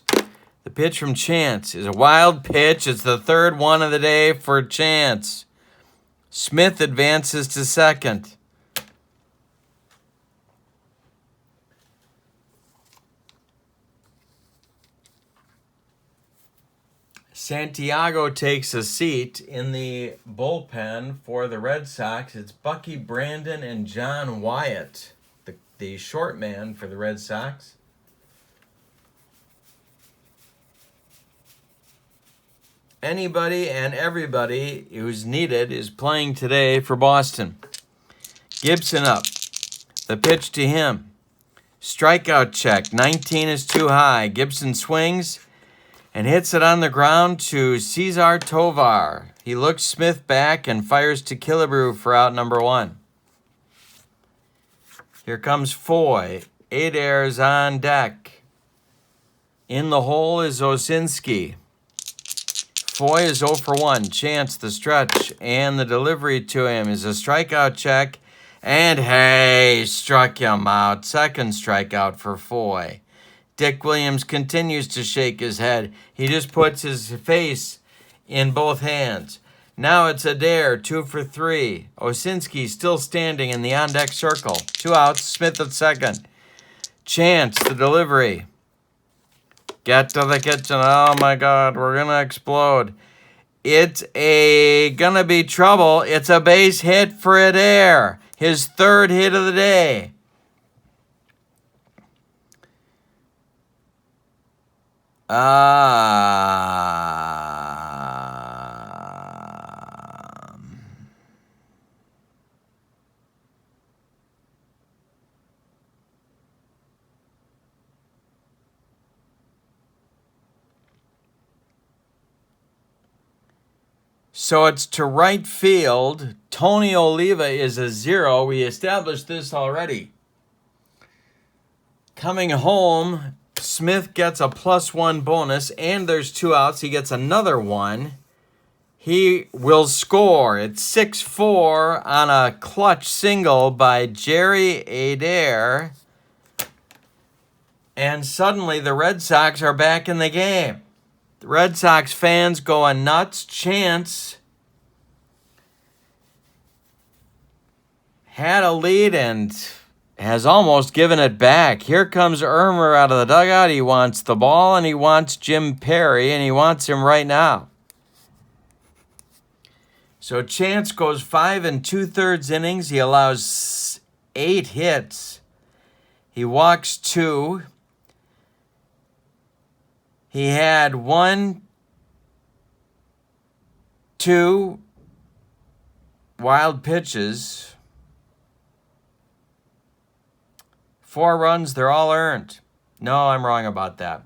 The pitch from Chance is a wild pitch. It's the third one of the day for Chance. Smith advances to second. Santiago takes a seat in the bullpen for the Red Sox. It's Bucky Brandon and John Wyatt, the short man for the Red Sox. Anybody and everybody who's needed is playing today for Boston. Gibson up. The pitch to him. Strikeout check. 19 is too high. Gibson swings and hits it on the ground to Cesar Tovar. He looks Smith back and fires to Killebrew for out number 1. Here comes Foy. 8 errors on deck. In the hole is Osinski. Foy is 0 for 1. Chance the stretch, and the delivery to him is a strikeout check. And hey, struck him out. Second strikeout for Foy. Dick Williams continues to shake his head. He just puts his face in both hands. Now it's Adair, 2 for 3. Osinski still standing in the on-deck circle. 2 outs, Smith at second. Chance, the delivery. Get to the kitchen. Oh, my God, we're going to explode. It's gonna be trouble. It's a base hit for Adair. His 3rd hit of the day. So it's to right field. Tony Oliva is a 0. We established this already. Coming home, Smith gets a +1 bonus, and there's 2 outs. He gets another 1. He will score. It's 6-4 on a clutch single by Jerry Adair. And suddenly the Red Sox are back in the game. The Red Sox fans going nuts. Chance had a lead and has almost given it back. Here comes Irmer out of the dugout. He wants the ball, and he wants Jim Perry, and he wants him right now. So Chance goes 5 2/3 innings. He allows 8 hits. He walks 2. He had 1, 2 wild pitches. 4 runs, they're all earned. No, I'm wrong about that.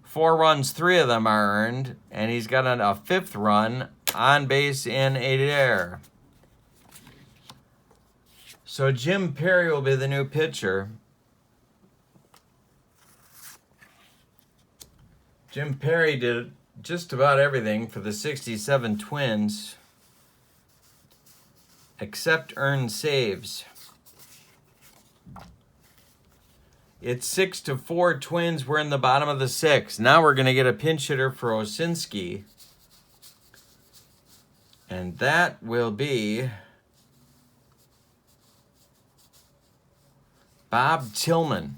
4 runs, 3 of them are earned, and he's got a 5th run on base in Adair. So Jim Perry will be the new pitcher. Jim Perry did just about everything for the 67 Twins, except earned saves. It's 6-4 Twins. We're in the bottom of the 6th. Now we're going to get a pinch hitter for Osinski. And that will be Bob Tillman.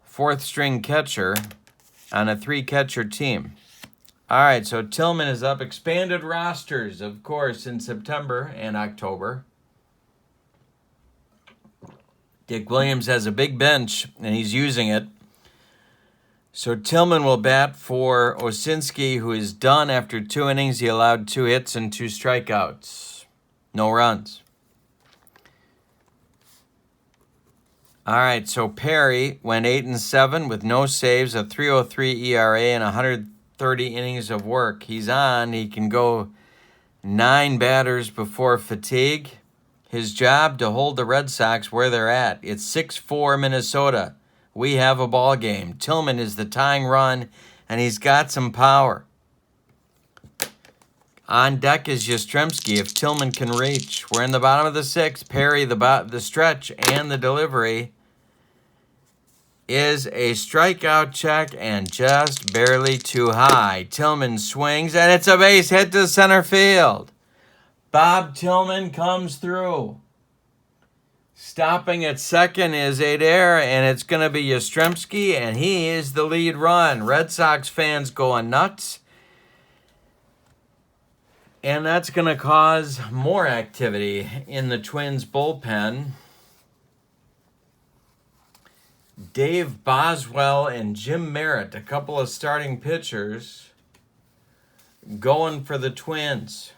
Fourth string catcher on a 3-catcher team. All right, so Tillman is up. Expanded rosters, of course, in September and October. Dick Williams has a big bench, and he's using it. So Tillman will bat for Osinski, who is done after 2 innings. He allowed 2 hits and 2 strikeouts. No runs. All right, so Perry went 8-7 with no saves, a 3.03 ERA, and 130 innings of work. He's on. He can go 9 batters before fatigue. His job to hold the Red Sox where they're at. It's 6-4 Minnesota. We have a ball game. Tillman is the tying run, and he's got some power. On deck is Yastrzemski if Tillman can reach. We're in the bottom of the 6th. Perry, the stretch and the delivery is a strikeout check and just barely too high. Tillman swings, and it's a base hit to center field. Bob Tillman comes through. Stopping at second is Adair, and it's going to be Yastrzemski, and he is the lead run. Red Sox fans going nuts. And that's going to cause more activity in the Twins bullpen. Dave Boswell and Jim Merritt, a couple of starting pitchers, going for the Twins.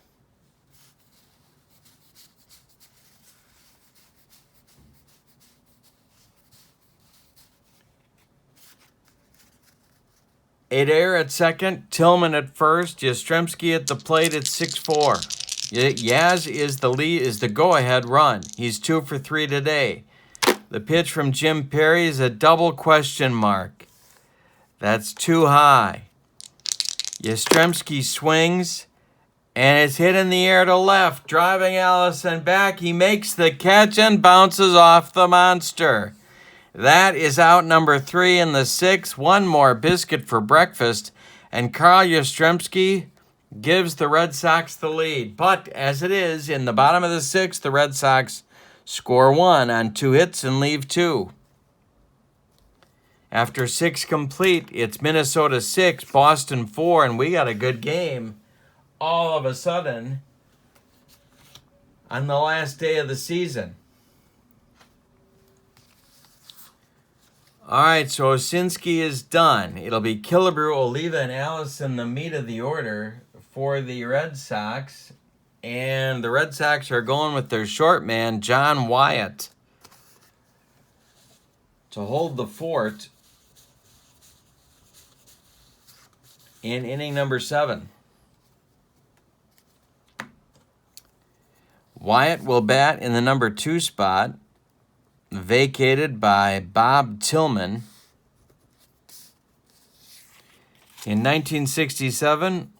Adair at second, Tillman at first, Yastrzemski at the plate at 6-4. Yaz is the go-ahead run. He's 2 for 3 today. The pitch from Jim Perry is a double question mark. That's too high. Yastrzemski swings, and it's hit in the air to left, driving Allison back. He makes the catch and bounces off the monster. That is out number 3 in the 6th. One more biscuit for breakfast, and Carl Yastrzemski gives the Red Sox the lead. But as it is, in the bottom of the 6th, the Red Sox score 1 on 2 hits and leave 2. After 6 complete, it's Minnesota 6, Boston 4, and we got a good game all of a sudden on the last day of the season. All right, so Osinski is done. It'll be Killebrew, Oliva, and Allison, the meat of the order for the Red Sox. And the Red Sox are going with their short man, John Wyatt, to hold the fort in inning number 7. Wyatt will bat in the number 2 spot, vacated by Bob Tillman. In 1967,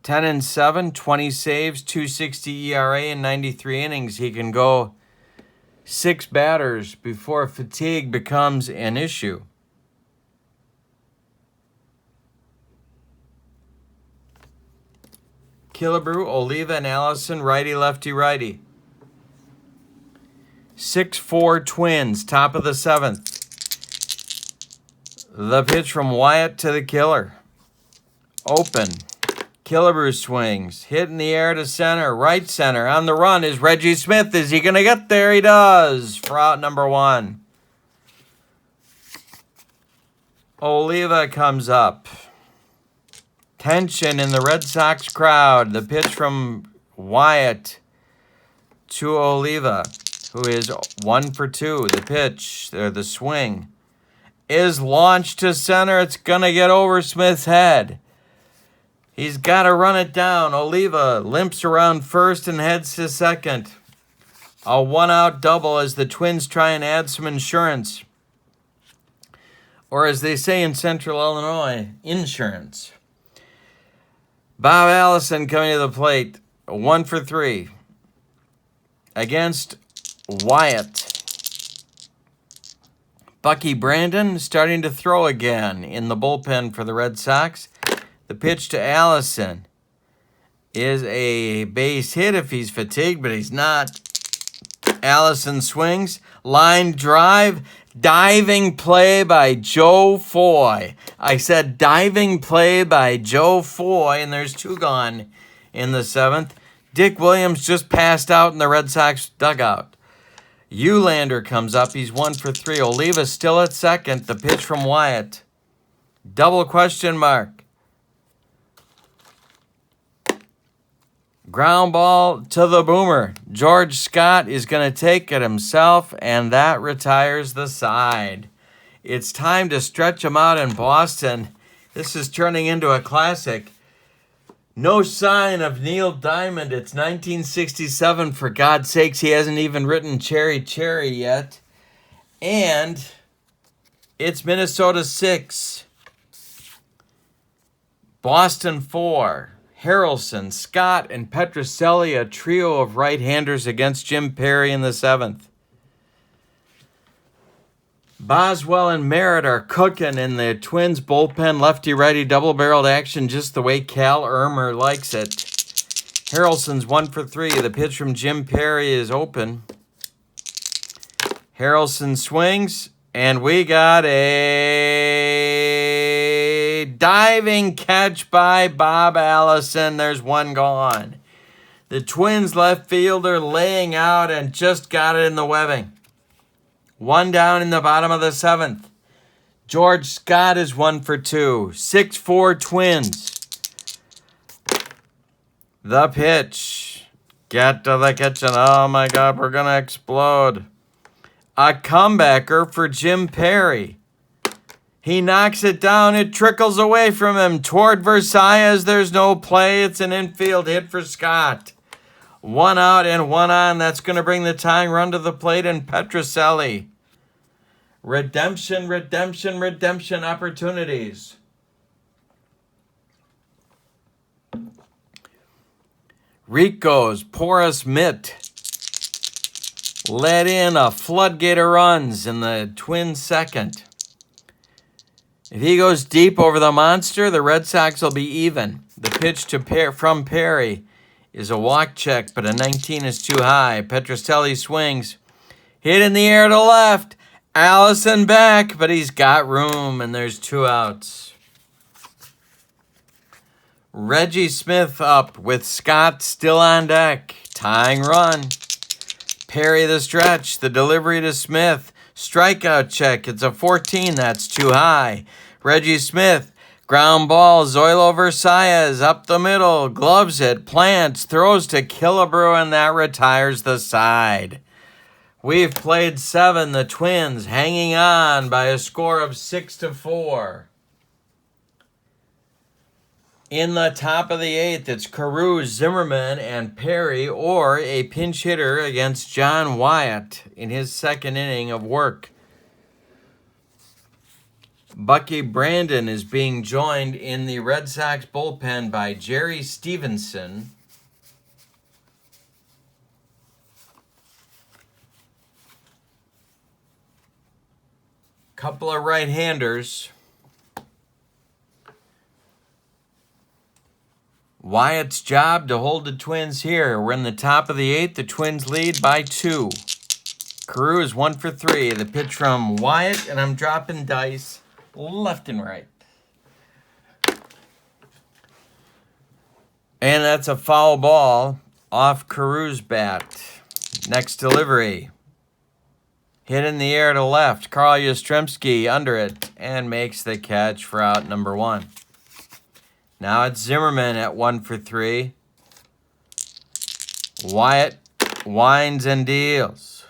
10-7, 20 saves, 2.60 ERA, and 93 innings. He can go 6 batters before fatigue becomes an issue. Killebrew, Oliva, and Allison, righty, lefty, righty. 6-4 Twins, top of the 7th. The pitch from Wyatt to the killer. Open. Killebrew swings. Hit in the air to center. Right center. On the run is Reggie Smith. Is he going to get there? He does. For out number 1. Oliva comes up. Tension in the Red Sox crowd. The pitch from Wyatt to Oliva, who is 1 for 2. The pitch, or the swing, is launched to center. It's going to get over Smith's head. He's got to run it down. Oliva limps around first and heads to second. A one-out double as the Twins try and add some insurance. Or as they say in Central Illinois, insurance. Bob Allison coming to the plate, 1 for 3 against Wyatt. Bucky Brandon starting to throw again in the bullpen for the Red Sox. The pitch to Allison is a base hit if he's fatigued, but he's not. Allison swings, line drive, diving play by Joe Foy. I said diving play by Joe Foy, and there's 2 gone in the 7th. Dick Williams just passed out in the Red Sox dugout. Ulander comes up. He's 1 for 3. Oliva still at second. The pitch from Wyatt. Double question mark. Ground ball to the boomer. George Scott is going to take it himself, and that retires the side. It's time to stretch him out in Boston. This is turning into a classic. No sign of Neil Diamond. It's 1967. For God's sakes, he hasn't even written Cherry Cherry yet. And it's Minnesota 6. Boston 4. Harrelson, Scott, and Petrocelli, a trio of right-handers against Jim Perry in the 7th. Boswell and Merritt are cooking in the Twins bullpen, lefty-righty double-barreled action just the way Cal Irmer likes it. Harrelson's 1 for 3. The pitch from Jim Perry is open. Harrelson swings, and we got a diving catch by Bob Allison. There's 1 gone. The Twins left fielder laying out and just got it in the webbing. 1 down in the bottom of the 7th. George Scott is 1 for 2. 6-4 Twins. The pitch. Get to the kitchen. Oh my God, we're going to explode. A comebacker for Jim Perry. He knocks it down. It trickles away from him toward Versailles. There's no play. It's an infield hit for Scott. 1 out and 1 on. That's going to bring the tying run to the plate and Petrocelli. Redemption, redemption, redemption opportunities. Rico's porous mitt let in a floodgate of runs in the Twins' 2nd. If he goes deep over the monster, the Red Sox will be even. The pitch from Perry is a walk check, but a 19 is too high. Petrocelli swings. Hit in the air to left. Allison back, but he's got room, and there's 2 outs. Reggie Smith up with Scott still on deck. Tying run. Perry the stretch. The delivery to Smith. Strikeout check. It's a 14. That's too high. Reggie Smith. Ground ball. Zoilo Versailles up the middle. Gloves it. Plants. Throws to Killebrew, and that retires the side. We've played 7. The Twins hanging on by a score of 6-4. In the top of the 8th, it's Carew, Zimmerman, and Perry, or a pinch hitter against John Wyatt in his 2nd inning of work. Bucky Brandon is being joined in the Red Sox bullpen by Jerry Stevenson. Couple of right-handers. Wyatt's job to hold the Twins here. We're in the top of the 8th. The Twins lead by 2. Carew is 1 for 3. The pitch from Wyatt, and I'm dropping dice left and right. And that's a foul ball off Carew's bat. Next delivery. Hit in the air to left. Carl Yastrzemski under it and makes the catch for out number 1. Now it's Zimmerman at 1 for 3. Wyatt winds and deals.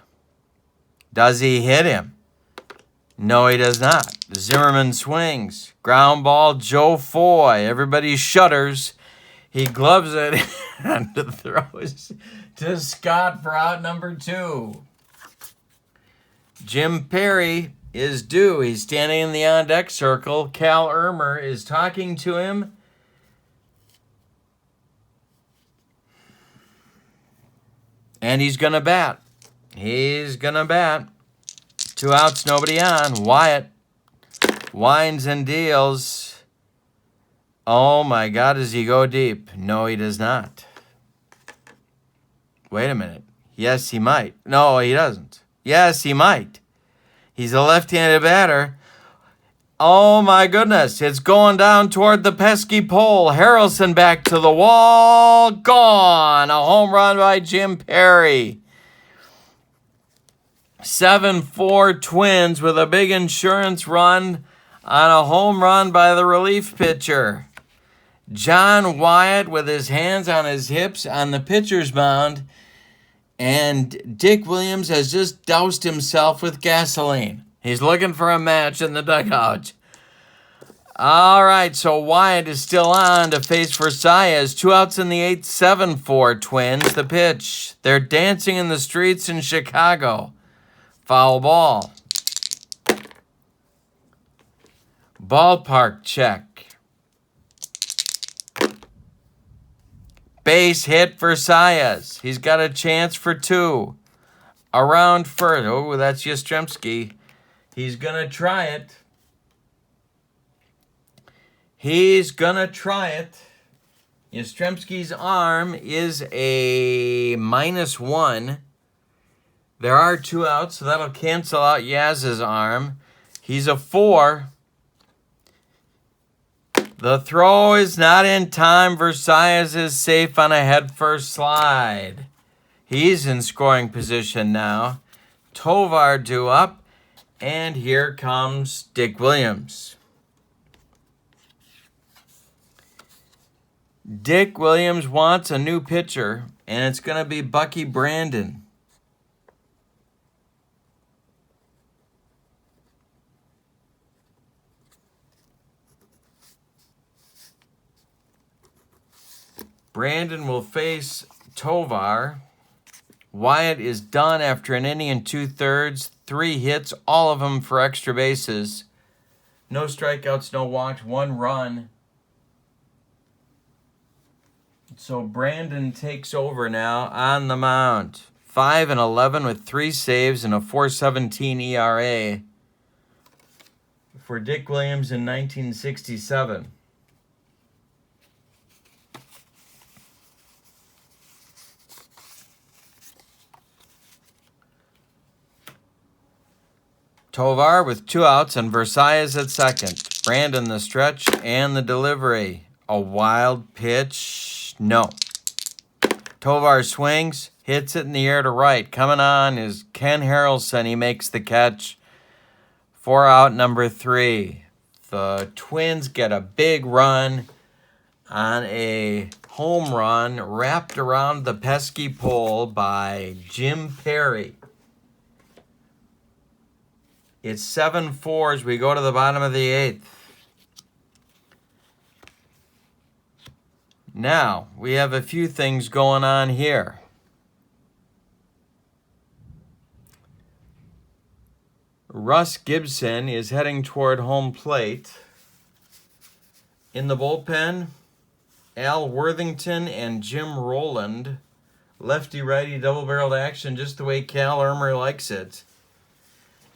Does he hit him? No, he does not. Zimmerman swings. Ground ball, Joe Foy. Everybody shudders. He gloves it and throws to Scott for out number 2. Jim Perry is due. He's standing in the on-deck circle. Cal Irmer is talking to him. And he's going to bat. He's going to bat. 2 outs, nobody on. Wyatt winds and deals. Oh my God, does he go deep? No, he does not. Wait a minute. Yes, he might. No, he doesn't. Yes, he might. He's a left-handed batter. Oh my goodness, it's going down toward the pesky pole. Harrelson back to the wall. Gone. A home run by Jim Perry. 7-4 Twins with a big insurance run on a home run by the relief pitcher. John Wyatt with his hands on his hips on the pitcher's mound. And Dick Williams has just doused himself with gasoline. He's looking for a match in the dugout. All right, so Wyatt is still on to face Versailles. 2 outs in the 8th, 7-4 Twins. The pitch. They're dancing in the streets in Chicago. Foul ball. Ballpark check. Base hit Versailles. He's got a chance for 2. Around first. Oh, that's Yastrzemski. He's going to try it. He's going to try it. Yastrzemski's arm is a -1. There are 2 outs, so that'll cancel out Yaz's arm. He's a 4. The throw is not in time. Versailles is safe on a head-first slide. He's in scoring position now. Tovar due up, and here comes Dick Williams. Dick Williams wants a new pitcher, and it's going to be Bucky Brandon. Brandon will face Tovar. Wyatt is done after an inning and 2/3. 3 hits, all of them for extra bases. No strikeouts, no walks, 1 run. So Brandon takes over now on the mound. 5-11 with 3 saves and a 4.17 ERA for Dick Williams in 1967. Tovar with 2 outs and Versailles at second. Brandon the stretch and the delivery. A wild pitch. No. Tovar swings, hits it in the air to right. Coming on is Ken Harrelson. He makes the catch. 4 out, number 3. The Twins get a big run on a home run wrapped around the pesky pole by Jim Perry. It's 7-4 as we go to the bottom of the 8th. Now, we have a few things going on here. Russ Gibson is heading toward home plate. In the bullpen, Al Worthington and Jim Rowland. Lefty-righty double-barreled action just the way Cal Irmer likes it.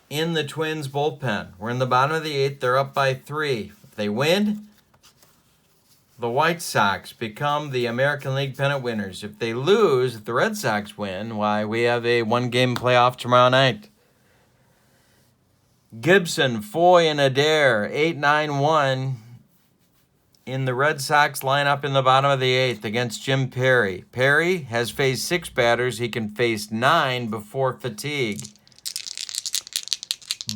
In the Twins bullpen. We're in the bottom of the 8th. They're up by 3. If they win, the White Sox become the American League pennant winners. If they lose, if the Red Sox win, why, we have a 1-game playoff tomorrow night. Gibson, Foy, and Adair, 8-9-1 in the Red Sox lineup in the bottom of the 8th against Jim Perry. Perry has faced 6 batters. He can face 9 before fatigue.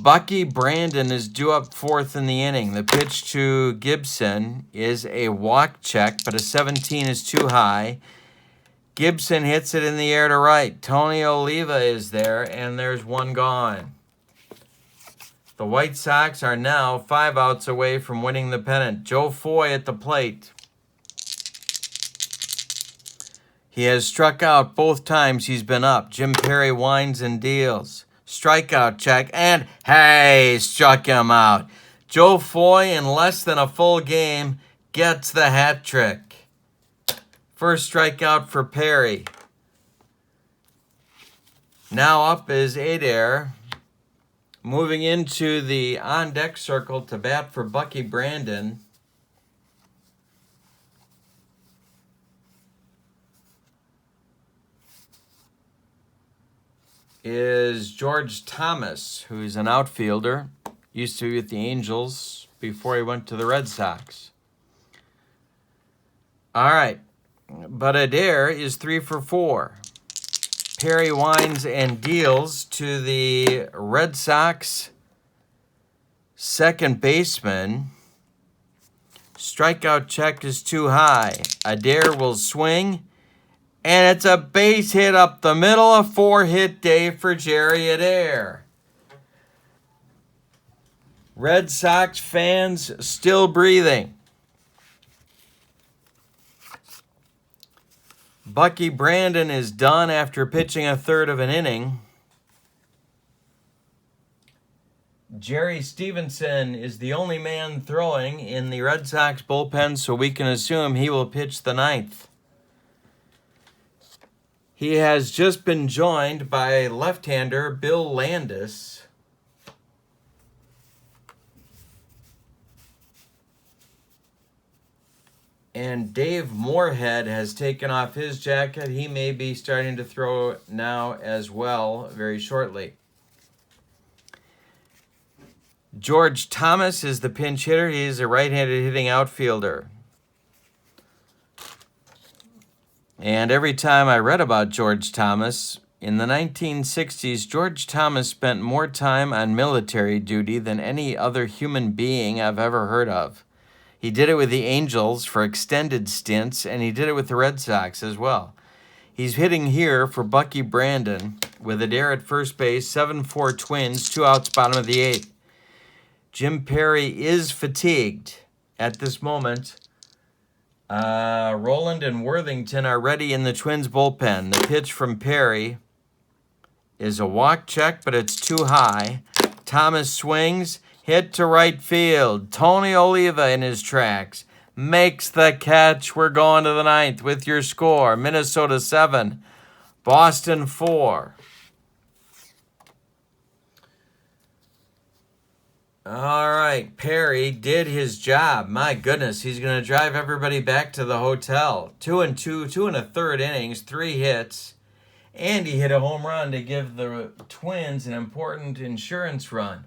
Bucky Brandon is due up 4th in the inning. The pitch to Gibson is a walk check, but a 17 is too high. Gibson hits it in the air to right. Tony Oliva is there, and there's 1 gone. The White Sox are now 5 outs away from winning the pennant. Joe Foy at the plate. He has struck out both times he's been up. Jim Perry winds and deals. Strikeout check, and hey, struck him out. Joe Foy, in less than a full game, gets the hat trick. First strikeout for Perry. Now up is Adair. Moving into the on-deck circle to bat for Bucky Brandon is George Thomas, who's an outfielder. Used to be with the Angels before he went to the Red Sox. All right, but Adair is 3 for 4. Perry winds and deals to the Red Sox second baseman. Strikeout check is too high. Adair will swing, and it's a base hit up the middle, a 4-hit day for Jerry Adair. Red Sox fans still breathing. Bucky Brandon is done after pitching a third of an inning. Jerry Stevenson is the only man throwing in the Red Sox bullpen, so we can assume he will pitch the ninth. He has just been joined by left-hander Bill Landis. And Dave Moorhead has taken off his jacket. He may be starting to throw now as well very shortly. George Thomas is the pinch hitter. He is a right-handed hitting outfielder. And every time I read about George Thomas, in the 1960s, George Thomas spent more time on military duty than any other human being I've ever heard of. He did it with the Angels for extended stints, and he did it with the Red Sox as well. He's hitting here for Bucky Brandon with Adair at first base, 7-4 Twins, 2 outs, bottom of the 8th. Jim Perry is fatigued at this moment. Roland and Worthington are ready in the Twins bullpen. The pitch from Perry is a walk check, but it's too high. Thomas swings. Hit to right field. Tony Oliva in his tracks. Makes the catch. We're going to the ninth with your score. Minnesota 7, Boston 4. All right, Perry did his job. My goodness, he's going to drive everybody back to the hotel. 2 and 2 1/3 innings, 3 hits. And he hit a home run to give the Twins an important insurance run.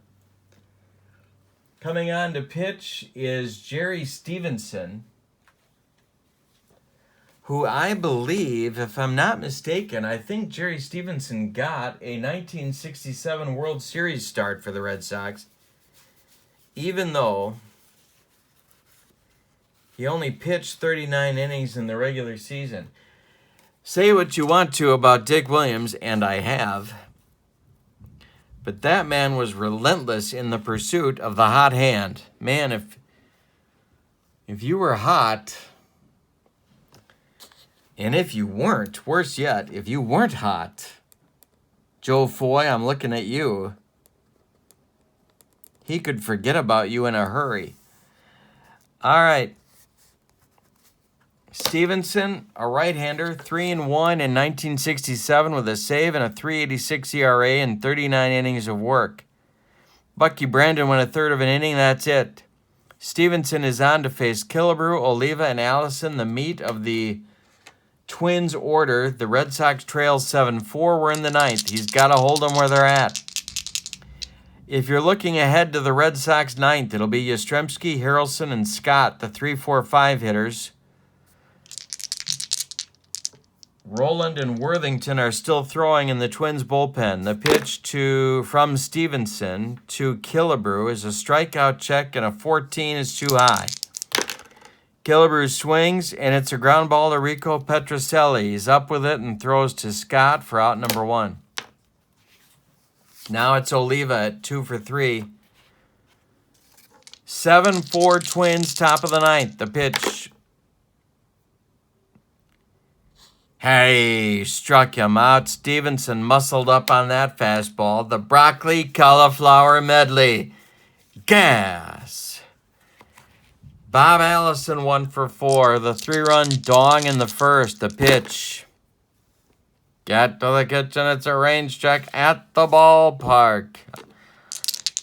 Coming on to pitch is Jerry Stevenson, who I believe, if I'm not mistaken, I think Jerry Stevenson got a 1967 World Series start for the Red Sox, even though he only pitched 39 innings in the regular season. Say what you want to about Dick Williams, and I have, but that man was relentless in the pursuit of the hot hand. Man, if you were hot, and if you weren't, worse yet, if you weren't hot, Joe Foy, I'm looking at you. He could forget about you in a hurry. All right. Stevenson, a right-hander, 3-1 in 1967 with a save and a 3.86 ERA and 39 innings of work. Bucky Brandon went a third of an inning, that's it. Stevenson is on to face Killebrew, Oliva, and Allison, the meat of the Twins order. The Red Sox trail 7-4. We're in the ninth. He's got to hold them where they're at. If you're looking ahead to the Red Sox ninth, it'll be Yastrzemski, Harrelson, and Scott, the 3-4-5 hitters. Roland and Worthington are still throwing in the Twins bullpen. The pitch from Stevenson to Killebrew is a strikeout check, and a 14 is too high. Killebrew swings, and it's a ground ball to Rico Petrocelli. He's up with it and throws to Scott for out number 1. Now it's Oliva at 2 for 3. 7-4 Twins, top of the ninth. The pitch Hey, struck him out. Stevenson muscled up on that fastball. The broccoli cauliflower medley. Gas. Bob Allison 1 for 4. The 3-run dong in the first. The pitch. Get to the kitchen. It's a range check at the ballpark.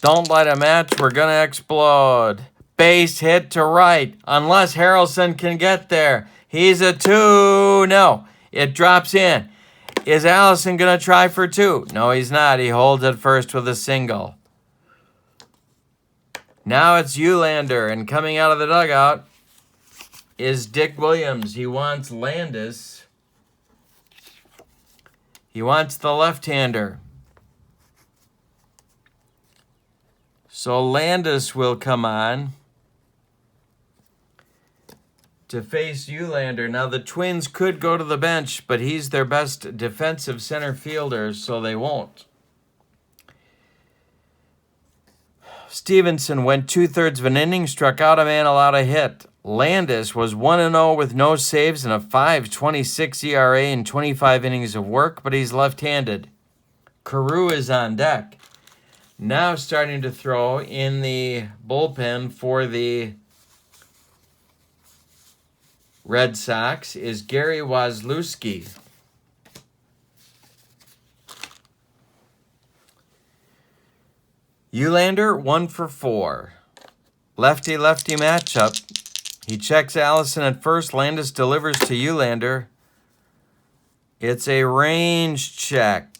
Don't light a match. We're going to explode. Base hit to right. Unless Harrelson can get there. He's a 2. No. It drops in. Is Allison going to try for 2? No, he's not. He holds it first with a single. Now it's Ulander, and coming out of the dugout is Dick Williams. He wants Landis. He wants the left-hander. So Landis will come on to face Ulander. Now, the Twins could go to the bench, but he's their best defensive center fielder, so they won't. Stevenson went 2/3 of an inning, struck out a man, allowed a hit. Landis was 1-0 with no saves and a 5.26 ERA in 25 innings of work, but he's left-handed. Carew is on deck. Now starting to throw in the bullpen for the Red Sox is Gary Wazlewski. Ulander 1 for 4. Lefty-lefty matchup. He checks Allison at first. Landis delivers to Ulander. It's a range check.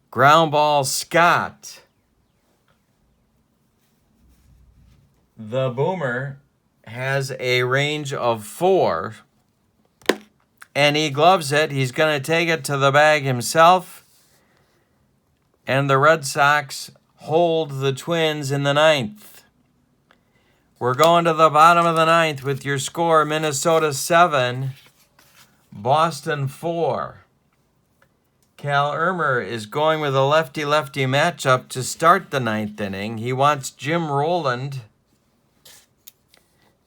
Ground ball, Scott. The boomer has a range of 4. And he gloves it. He's going to take it to the bag himself. And the Red Sox hold the Twins in the 9th. We're going to the bottom of the 9th with your score, Minnesota 7, Boston 4. Cal Irmer is going with a lefty-lefty matchup to start the 9th inning. He wants Jim Rowland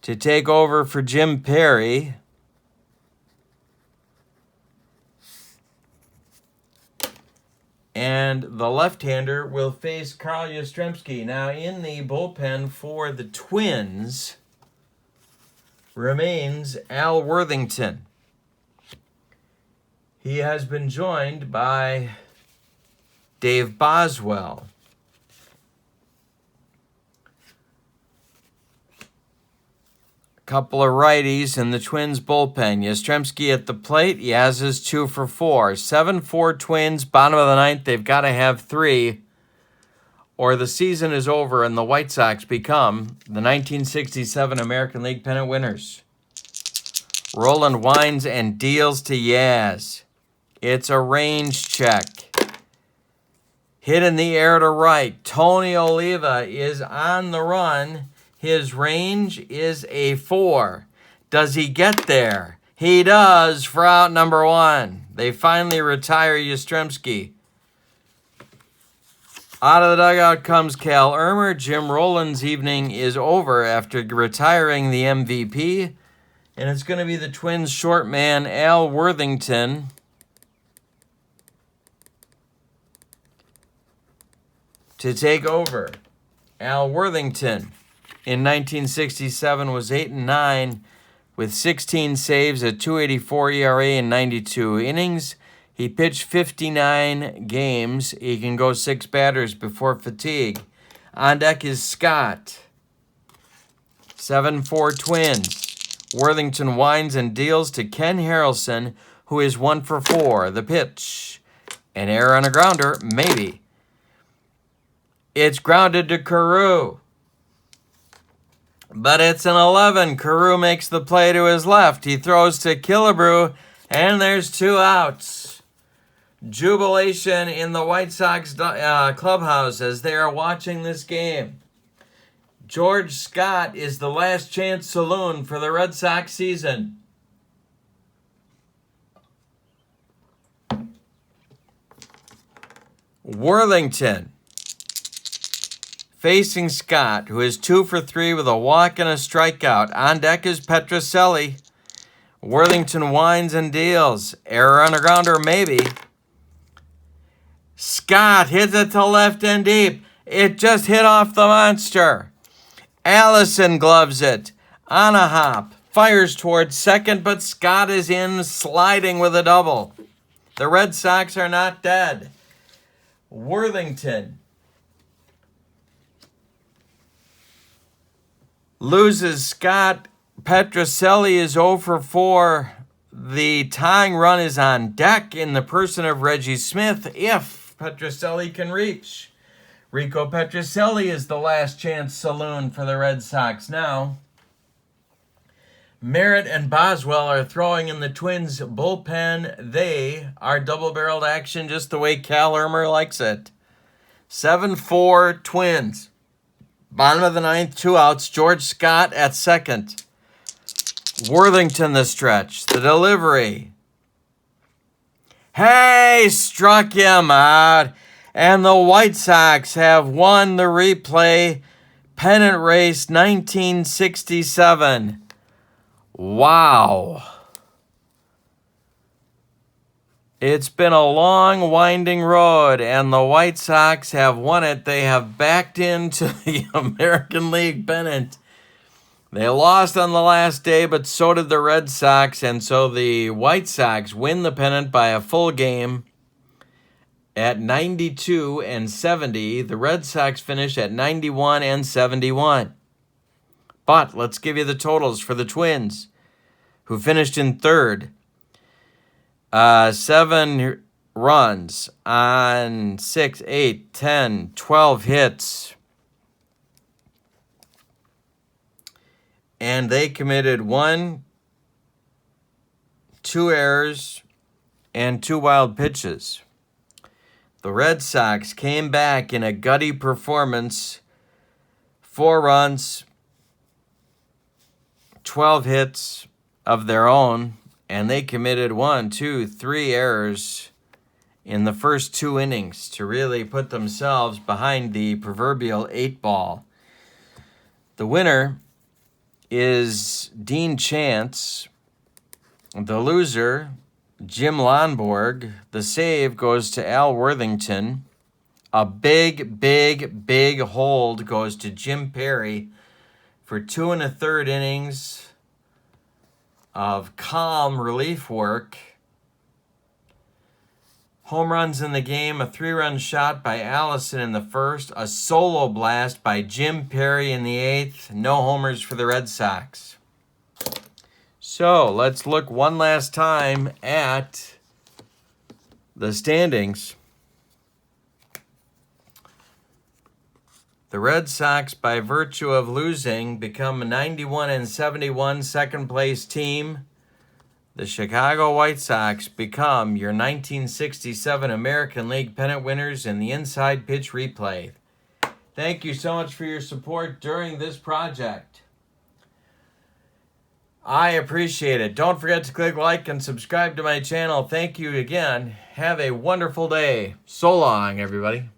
to take over for Jim Perry. And the left-hander will face Carl Yastrzemski. Now, in the bullpen for the Twins remains Al Worthington. He has been joined by Dave Boswell. Couple of righties in the Twins bullpen. Yastrzemski at the plate. He has his 2 for 4. 7-4 Twins, bottom of the 9th. They've got to have 3, or the season is over and the White Sox become the 1967 American League pennant winners. Roland winds and deals to Yaz. It's a range check. Hit in the air to right. Tony Oliva is on the run. His range is a 4. Does he get there? He does for out number 1. They finally retire Yastrzemski. Out of the dugout comes Cal Irmer. Jim Rowland's evening is over after retiring the MVP. And it's going to be the Twins' short man, Al Worthington, to take over. Al Worthington in 1967 was 8-9 with 16 saves, a 2.84 ERA in 92 innings. He pitched 59 games. He can go 6 batters before fatigue. On deck is Scott. 7-4 Twins. Worthington winds and deals to Ken Harrelson, who is 1 for 4. The pitch. An error on a grounder, maybe. It's grounded to Carew. But it's an 11. Carew makes the play to his left. He throws to Killebrew, and there's 2 outs. Jubilation in the White Sox clubhouse as they are watching this game. George Scott is the last chance saloon for the Red Sox season. Worthington facing Scott, who is 2 for 3 with a walk and a strikeout. On deck is Petrocelli. Worthington winds and deals. Error on the grounder, maybe. Scott hits it to left and deep. It just hit off the monster. Allison gloves it. On a hop. Fires towards second, but Scott is in, sliding with a double. The Red Sox are not dead. Worthington loses Scott. Petrocelli is 0 for 4. The tying run is on deck in the person of Reggie Smith if Petrocelli can reach. Rico Petrocelli is the last chance saloon for the Red Sox now. Merritt and Boswell are throwing in the Twins' bullpen. They are double-barreled action just the way Cal Irmer likes it. 7-4 Twins. Bottom of the ninth, 2 outs. George Scott at second. Worthington the stretch. The delivery. Hey, struck him out. And the White Sox have won the replay. Pennant race 1967. Wow. It's been a long, winding road, and the White Sox have won it. They have backed into the American League pennant. They lost on the last day, but so did the Red Sox, and so the White Sox win the pennant by a full game at 92-70. The Red Sox finish at 91-71. But let's give you the totals for the Twins, who finished in third. 7 runs on 6, 8, 10, 12 hits. And they committed 1, 2 errors, and 2 wild pitches. The Red Sox came back in a gutty performance. 4 runs, 12 hits of their own, and they committed 1, 2, 3 errors in the first 2 innings to really put themselves behind the proverbial 8 ball. The winner is Dean Chance. The loser, Jim Lonborg. The save goes to Al Worthington. A big, big, big hold goes to Jim Perry for 2 1/3 innings of calm relief work. Home runs in the game, a 3-run shot by Allison in the first, a solo blast by Jim Perry in the 8th. No homers for the Red Sox. So let's look one last time at the standings. The Red Sox, by virtue of losing, become a 91-71 second-place team. The Chicago White Sox become your 1967 American League pennant winners in the Inside Pitch replay. Thank you so much for your support during this project. I appreciate it. Don't forget to click like and subscribe to my channel. Thank you again. Have a wonderful day. So long, everybody.